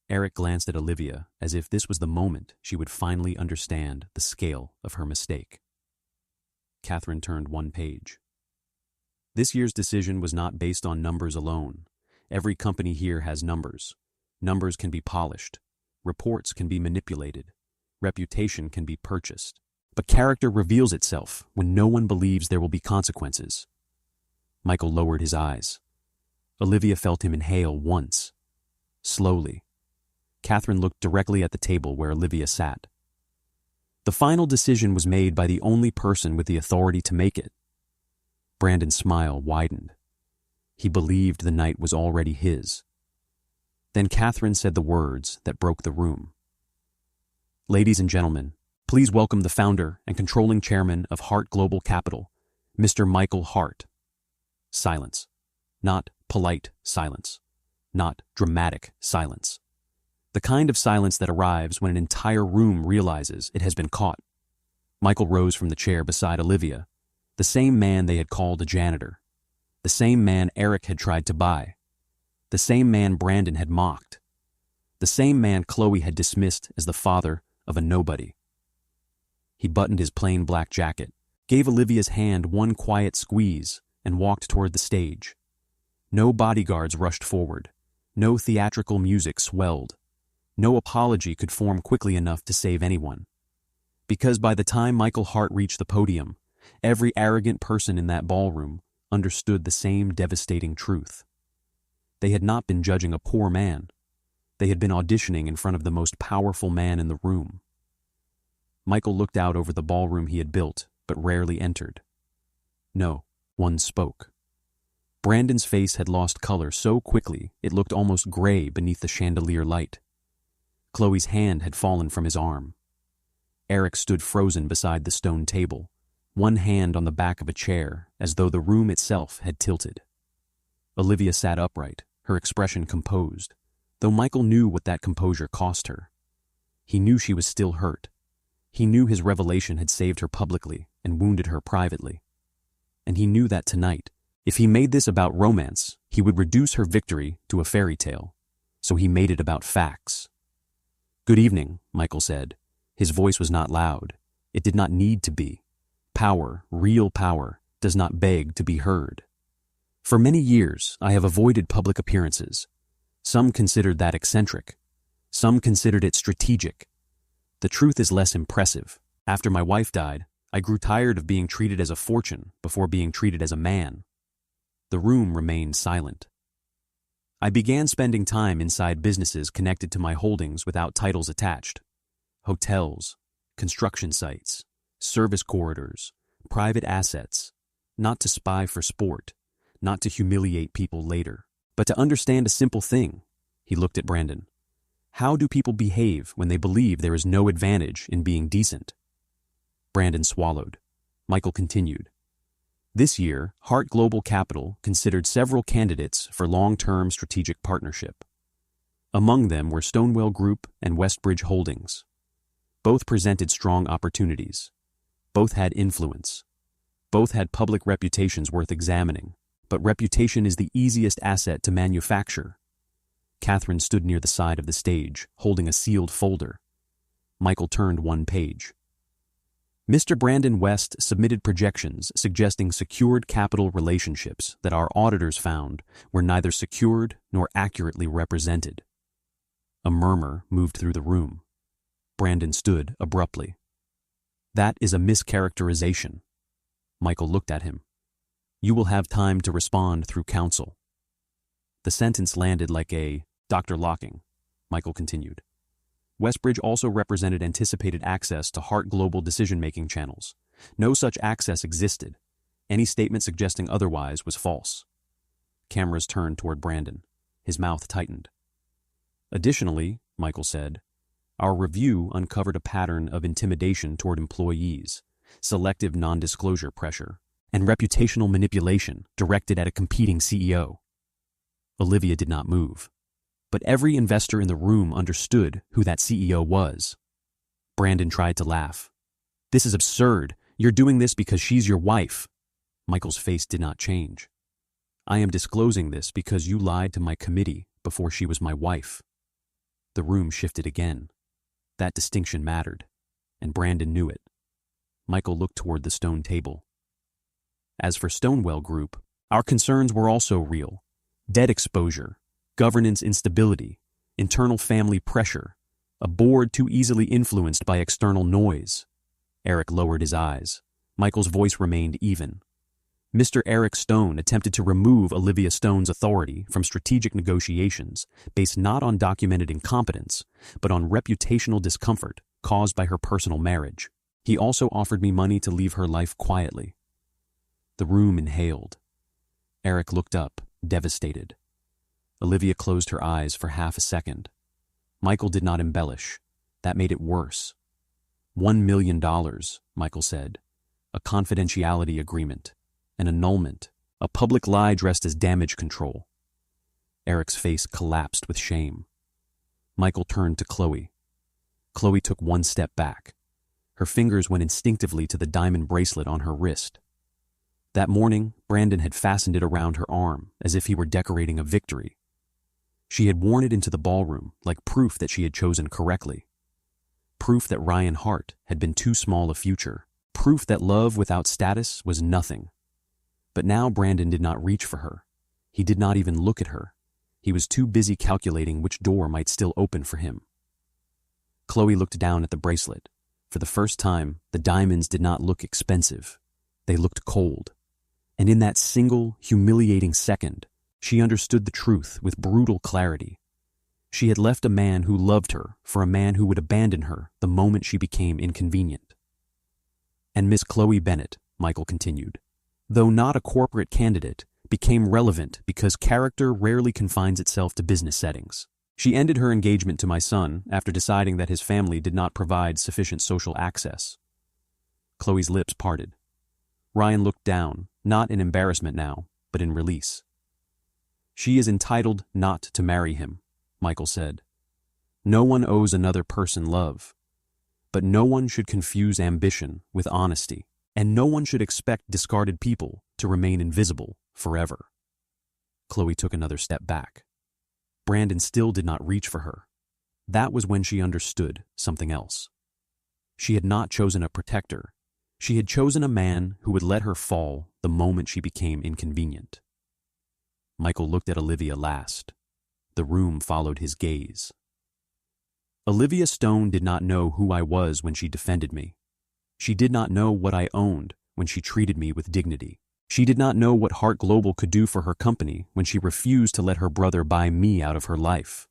Eric glanced at Olivia as if this was the moment she would finally understand the scale of her mistake. Catherine turned one page. "This year's decision was not based on numbers alone. Every company here has numbers. Numbers can be polished. Reports can be manipulated. Reputation can be purchased. But character reveals itself when no one believes there will be consequences." Michael lowered his eyes. Olivia felt him inhale once. Slowly. Catherine looked directly at the table where Olivia sat. "The final decision was made by the only person with the authority to make it." Brandon's smile widened. He believed the night was already his. Then Catherine said the words that broke the room. "Ladies and gentlemen, please welcome the founder and controlling chairman of Hart Global Capital, Mr. Michael Hart." Silence. Not polite silence. Not dramatic silence. The kind of silence that arrives when an entire room realizes it has been caught. Michael rose from the chair beside Olivia, the same man they had called a janitor, the same man Eric had tried to buy, the same man Brandon had mocked, the same man Chloe had dismissed as the father of a nobody. He buttoned his plain black jacket, gave Olivia's hand one quiet squeeze, and walked toward the stage. No bodyguards rushed forward. No theatrical music swelled. No apology could form quickly enough to save anyone. Because by the time Michael Hart reached the podium, every arrogant person in that ballroom understood the same devastating truth. They had not been judging a poor man. They had been auditioning in front of the most powerful man in the room. Michael looked out over the ballroom he had built, but rarely entered. No one spoke. Brandon's face had lost color so quickly it looked almost gray beneath the chandelier light. Chloe's hand had fallen from his arm. Eric stood frozen beside the stone table, one hand on the back of a chair as though the room itself had tilted. Olivia sat upright, her expression composed, though Michael knew what that composure cost her. He knew she was still hurt. He knew his revelation had saved her publicly and wounded her privately. And he knew that tonight, if he made this about romance, he would reduce her victory to a fairy tale. So he made it about facts. "Good evening," Michael said. His voice was not loud. It did not need to be. Power, real power, does not beg to be heard. "For many years, I have avoided public appearances. Some considered that eccentric. Some considered it strategic. The truth is less impressive. After my wife died, I grew tired of being treated as a fortune before being treated as a man." The room remained silent. "I began spending time inside businesses connected to my holdings without titles attached. Hotels, construction sites, service corridors, private assets, not to spy for sport, not to humiliate people later, but to understand a simple thing." He looked at Brandon. "How do people behave when they believe there is no advantage in being decent?" Brandon swallowed. Michael continued. "This year, Hart Global Capital considered several candidates for long-term strategic partnership. Among them were Stonewell Group and Westbridge Holdings. Both presented strong opportunities. Both had influence. Both had public reputations worth examining, but reputation is the easiest asset to manufacture." Catherine stood near the side of the stage, holding a sealed folder. Michael turned one page. "Mr. Brandon West submitted projections suggesting secured capital relationships that our auditors found were neither secured nor accurately represented." A murmur moved through the room. Brandon stood abruptly. "That is a mischaracterization." Michael looked at him. "You will have time to respond through counsel." The sentence landed like a Dr. Locking. Michael continued. "Westbridge also represented anticipated access to Hart Global decision-making channels. No such access existed. Any statement suggesting otherwise was false." Cameras turned toward Brandon. His mouth tightened. "Additionally," Michael said, "our review uncovered a pattern of intimidation toward employees, selective non-disclosure pressure, and reputational manipulation directed at a competing CEO." Olivia did not move. But every investor in the room understood who that CEO was. Brandon tried to laugh. "This is absurd. You're doing this because she's your wife." Michael's face did not change. "I am disclosing this because you lied to my committee before she was my wife." The room shifted again. That distinction mattered, and Brandon knew it. Michael looked toward the stone table. "As for Stonewell Group, our concerns were also real. Debt exposure, governance instability, internal family pressure, a board too easily influenced by external noise." Eric lowered his eyes. Michael's voice remained even. "Mr. Eric Stone attempted to remove Olivia Stone's authority from strategic negotiations based not on documented incompetence, but on reputational discomfort caused by her personal marriage. He also offered me money to leave her life quietly." The room inhaled. Eric looked up, devastated. Olivia closed her eyes for half a second. Michael did not embellish. That made it worse. $1 million, Michael said. A confidentiality agreement. An annulment. A public lie dressed as damage control. Eric's face collapsed with shame. Michael turned to Chloe. Chloe took one step back. Her fingers went instinctively to the diamond bracelet on her wrist. That morning, Brandon had fastened it around her arm, as if he were decorating a victory. She had worn it into the ballroom, like proof that she had chosen correctly. Proof that Ryan Hart had been too small a future. Proof that love without status was nothing. But now Brandon did not reach for her. He did not even look at her. He was too busy calculating which door might still open for him. Chloe looked down at the bracelet. For the first time, the diamonds did not look expensive. They looked cold. And in that single, humiliating second, she understood the truth with brutal clarity. She had left a man who loved her for a man who would abandon her the moment she became inconvenient. And Miss Chloe Bennett, Michael continued, though not a corporate candidate, became relevant because character rarely confines itself to business settings. She ended her engagement to my son after deciding that his family did not provide sufficient social access. Chloe's lips parted. Ryan looked down, not in embarrassment now, but in release. She is entitled not to marry him, Michael said. No one owes another person love. But no one should confuse ambition with honesty, and no one should expect discarded people to remain invisible forever. Chloe took another step back. Brandon still did not reach for her. That was when she understood something else. She had not chosen a protector. She had chosen a man who would let her fall the moment she became inconvenient. Michael looked at Olivia last. The room followed his gaze. Olivia Stone did not know who I was when she defended me. She did not know what I owned when she treated me with dignity. She did not know what Hart Global could do for her company when she refused to let her brother buy me out of her life.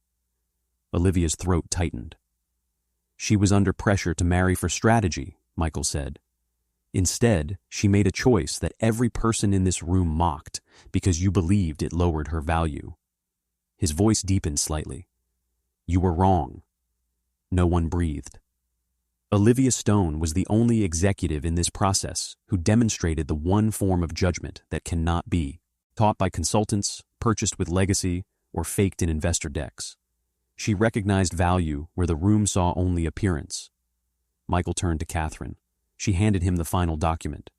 Olivia's throat tightened. She was under pressure to marry for strategy, Michael said. Instead, she made a choice that every person in this room mocked because you believed it lowered her value. His voice deepened slightly. You were wrong. No one breathed. Olivia Stone was the only executive in this process who demonstrated the one form of judgment that cannot be taught by consultants, purchased with legacy, or faked in investor decks. She recognized value where the room saw only appearance. Michael turned to Catherine. She handed him the final document.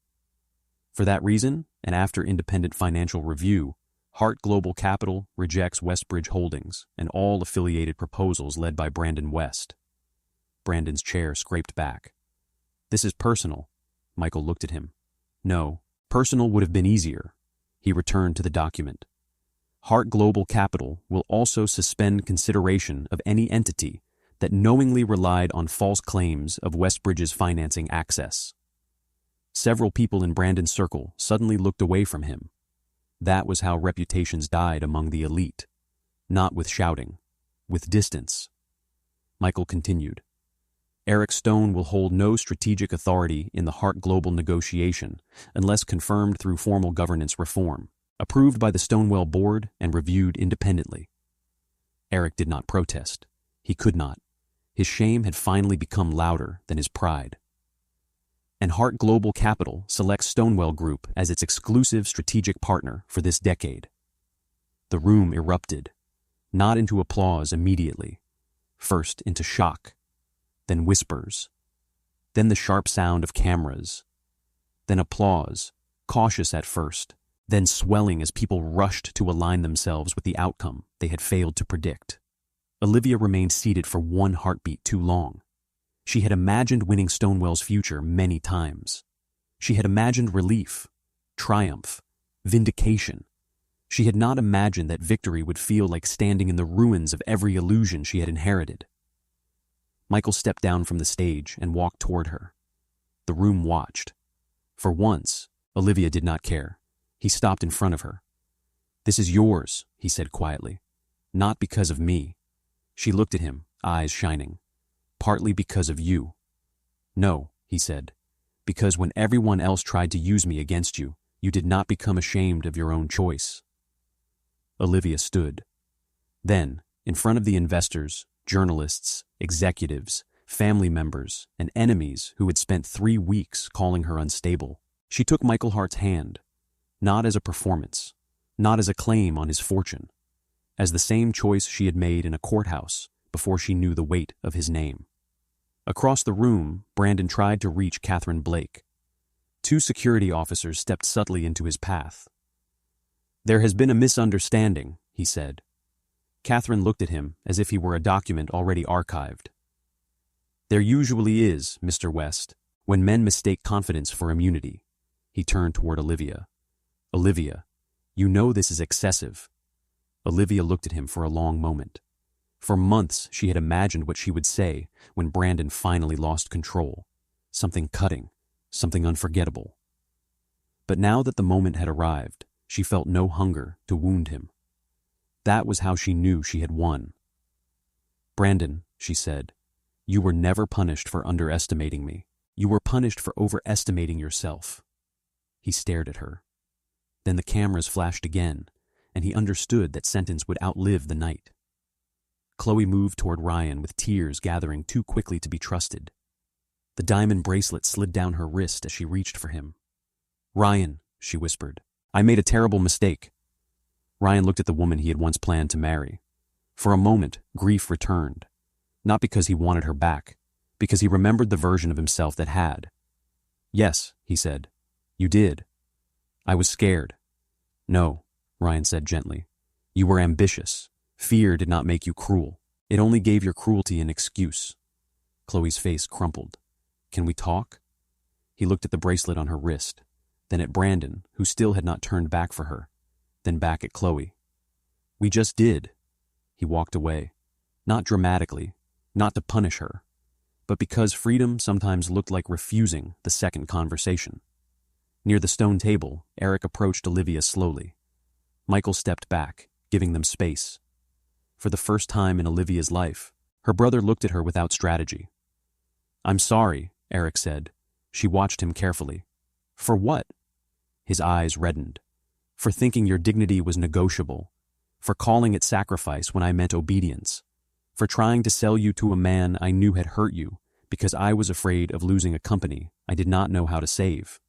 For that reason, and after independent financial review, Hart Global Capital rejects Westbridge Holdings and all affiliated proposals led by Brandon West. Brandon's chair scraped back. This is personal. Michael looked at him. No, personal would have been easier. He returned to the document. Hart Global Capital will also suspend consideration of any entity that knowingly relied on false claims of Westbridge's financing access. Several people in Brandon's circle suddenly looked away from him. That was how reputations died among the elite. Not with shouting, with distance. Michael continued. Eric Stone will hold no strategic authority in the Hart Global negotiation unless confirmed through formal governance reform, approved by the Stonewell board and reviewed independently. Eric did not protest. He could not. His shame had finally become louder than his pride. And Hart Global Capital selects Stonewell Group as its exclusive strategic partner for this decade. The room erupted, not into applause immediately, first into shock, then whispers, then the sharp sound of cameras, then applause, cautious at first, then swelling as people rushed to align themselves with the outcome they had failed to predict. Olivia remained seated for one heartbeat too long. She had imagined winning Stonewell's future many times. She had imagined relief, triumph, vindication. She had not imagined that victory would feel like standing in the ruins of every illusion she had inherited. Michael stepped down from the stage and walked toward her. The room watched. For once, Olivia did not care. He stopped in front of her. This is yours, he said quietly. Not because of me. She looked at him, eyes shining. Partly because of you. No, he said, because when everyone else tried to use me against you, you did not become ashamed of your own choice. Olivia stood. Then, in front of the investors, journalists, executives, family members, and enemies who had spent 3 weeks calling her unstable, she took Michael Hart's hand, not as a performance, not as a claim on his fortune, as the same choice she had made in a courthouse before she knew the weight of his name. Across the room, Brandon tried to reach Catherine Blake. 2 security officers stepped subtly into his path. "There has been a misunderstanding," he said. Catherine looked at him as if he were a document already archived. "There usually is, Mr. West, when men mistake confidence for immunity." He turned toward Olivia. "Olivia, you know this is excessive." Olivia looked at him for a long moment. For months she had imagined what she would say when Brandon finally lost control. Something cutting, something unforgettable. But now that the moment had arrived, she felt no hunger to wound him. That was how she knew she had won. "Brandon," she said, "you were never punished for underestimating me. You were punished for overestimating yourself." He stared at her. Then the cameras flashed again, and he understood that sentence would outlive the night. Chloe moved toward Ryan with tears gathering too quickly to be trusted. The diamond bracelet slid down her wrist as she reached for him. "Ryan," she whispered, "I made a terrible mistake." Ryan looked at the woman he had once planned to marry. For a moment, grief returned, not because he wanted her back, because he remembered the version of himself that had. "Yes," he said, "you did. I was scared." "No," Ryan said gently. "You were ambitious. Fear did not make you cruel. It only gave your cruelty an excuse." Chloe's face crumpled. "Can we talk?" He looked at the bracelet on her wrist, then at Brandon, who still had not turned back for her, then back at Chloe. "We just did." He walked away, not dramatically, not to punish her, but because freedom sometimes looked like refusing the second conversation. Near the stone table, Eric approached Olivia slowly. Michael stepped back, giving them space. For the first time in Olivia's life, her brother looked at her without strategy. "I'm sorry," Eric said. She watched him carefully. "For what?" His eyes reddened. "For thinking your dignity was negotiable. For calling it sacrifice when I meant obedience. For trying to sell you to a man I knew had hurt you because I was afraid of losing a company I did not know how to save."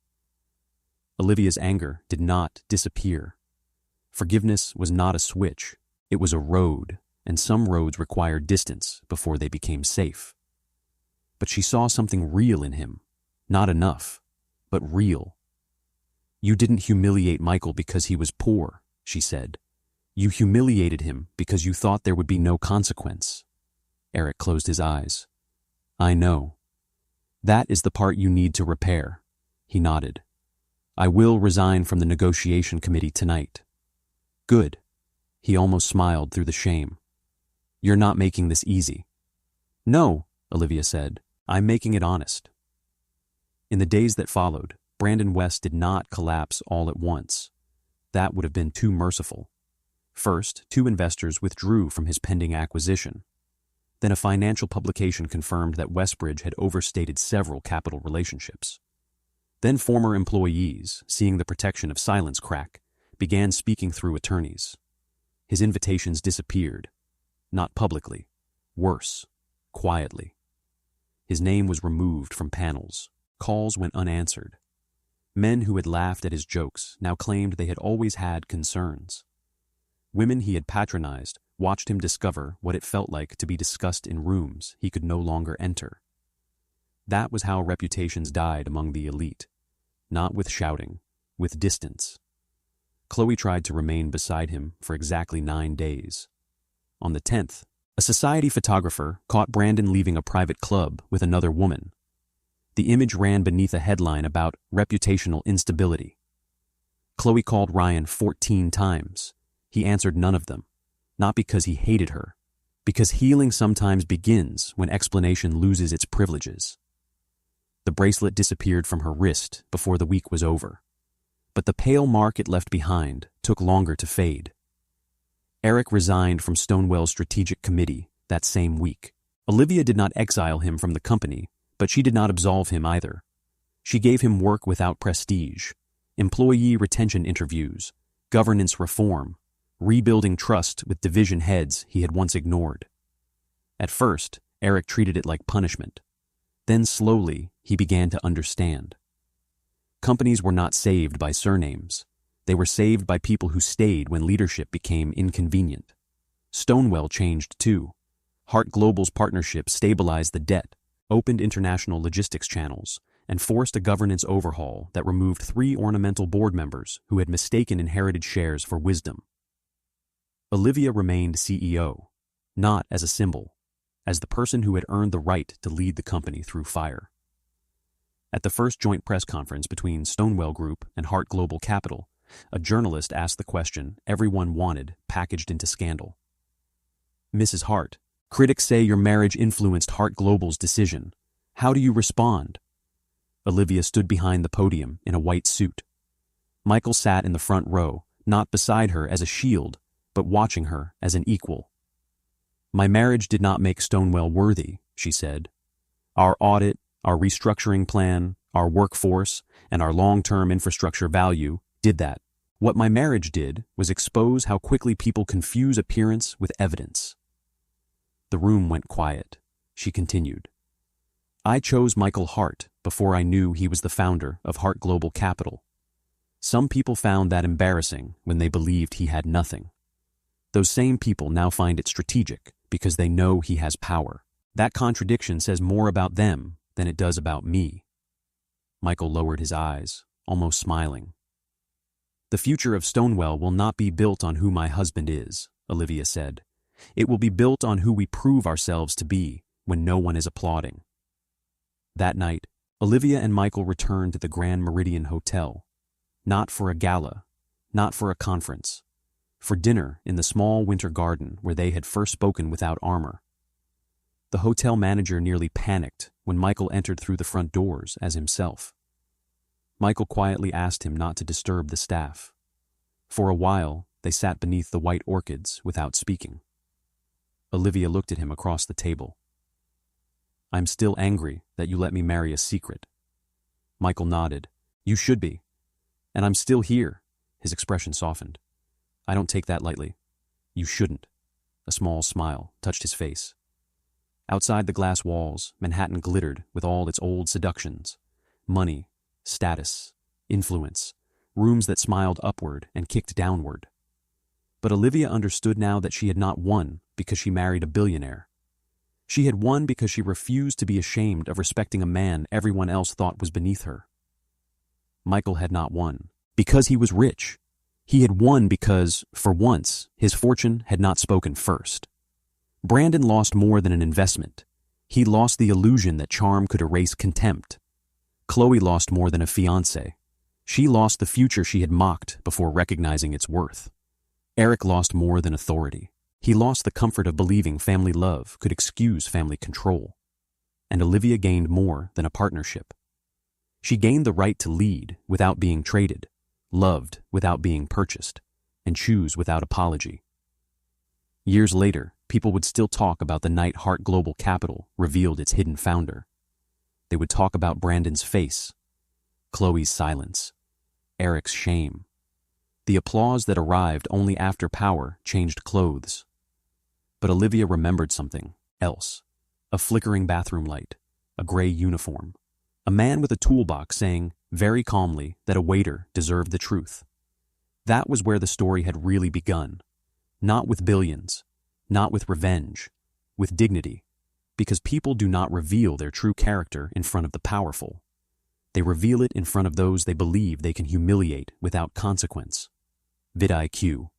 Olivia's anger did not disappear. Forgiveness was not a switch. It was a road, and some roads required distance before they became safe. But she saw something real in him. Not enough, but real. "You didn't humiliate Michael because he was poor," she said. "You humiliated him because you thought there would be no consequence." Eric closed his eyes. "I know. That is the part you need to repair." He nodded. "I will resign from the negotiation committee tonight." "Good." He almost smiled through the shame. "You're not making this easy." "No," Olivia said. "I'm making it honest." In the days that followed, Brandon West did not collapse all at once. That would have been too merciful. First, 2 investors withdrew from his pending acquisition. Then a financial publication confirmed that Westbridge had overstated several capital relationships. Then former employees, seeing the protection of silence crack, began speaking through attorneys. His invitations disappeared. Not publicly. Worse, quietly. His name was removed from panels. Calls went unanswered. Men who had laughed at his jokes now claimed they had always had concerns. Women he had patronized watched him discover what it felt like to be discussed in rooms he could no longer enter. That was how reputations died among the elite. Not with shouting, with distance. Chloe tried to remain beside him for exactly 9 days. On the 10th, a society photographer caught Brandon leaving a private club with another woman. The image ran beneath a headline about reputational instability. Chloe called Ryan 14 times. He answered none of them, not because he hated her, because healing sometimes begins when explanation loses its privileges. The bracelet disappeared from her wrist before the week was over. But the pale mark it left behind took longer to fade. Eric resigned from Stonewell's strategic committee that same week. Olivia did not exile him from the company, but she did not absolve him either. She gave him work without prestige, employee retention interviews, governance reform, rebuilding trust with division heads he had once ignored. At first, Eric treated it like punishment. Then slowly, he began to understand. Companies were not saved by surnames. They were saved by people who stayed when leadership became inconvenient. Stonewell changed too. Hart Global's partnership stabilized the debt, opened international logistics channels, and forced a governance overhaul that removed 3 ornamental board members who had mistaken inherited shares for wisdom. Olivia remained CEO, not as a symbol, as the person who had earned the right to lead the company through fire. At the first joint press conference between Stonewell Group and Hart Global Capital, a journalist asked the question everyone wanted packaged into scandal. "Mrs. Hart, critics say your marriage influenced Hart Global's decision. How do you respond?" Olivia stood behind the podium in a white suit. Michael sat in the front row, not beside her as a shield, but watching her as an equal. "My marriage did not make Stonewell worthy," she said. "Our audit, our restructuring plan, our workforce, and our long-term infrastructure value did that. What my marriage did was expose how quickly people confuse appearance with evidence." The room went quiet. She continued. "I chose Michael Hart before I knew he was the founder of Hart Global Capital. Some people found that embarrassing when they believed he had nothing. Those same people now find it strategic because they know he has power. That contradiction says more about them than it does about me." Michael lowered his eyes, almost smiling. "The future of Stonewell will not be built on who my husband is," Olivia said. "It will be built on who we prove ourselves to be when no one is applauding." That night, Olivia and Michael returned to the Grand Meridian Hotel, not for a gala, not for a conference, for dinner in the small winter garden where they had first spoken without armor. The hotel manager nearly panicked when Michael entered through the front doors as himself. Michael quietly asked him not to disturb the staff. For a while, they sat beneath the white orchids without speaking. Olivia looked at him across the table. "I'm still angry that you let me marry a secret." Michael nodded. "You should be. And I'm still here." His expression softened. "I don't take that lightly." "You shouldn't." A small smile touched his face. Outside the glass walls, Manhattan glittered with all its old seductions. Money, status, influence, rooms that smiled upward and kicked downward. But Olivia understood now that she had not won because she married a billionaire. She had won because she refused to be ashamed of respecting a man everyone else thought was beneath her. Michael had not won because he was rich. He had won because, for once, his fortune had not spoken first. Brandon lost more than an investment. He lost the illusion that charm could erase contempt. Chloe lost more than a fiancé. She lost the future she had mocked before recognizing its worth. Eric lost more than authority. He lost the comfort of believing family love could excuse family control. And Olivia gained more than a partnership. She gained the right to lead without being traded, loved without being purchased, and choose without apology. Years later, people would still talk about the night Hart Global Capital revealed its hidden founder. They would talk about Brandon's face, Chloe's silence, Eric's shame. The applause that arrived only after power changed clothes. But Olivia remembered something else. A flickering bathroom light, a gray uniform, a man with a toolbox saying, very calmly, that a waiter deserved the truth. That was where the story had really begun. Not with billions, not with revenge, with dignity, because people do not reveal their true character in front of the powerful. They reveal it in front of those they believe they can humiliate without consequence. VidIQ.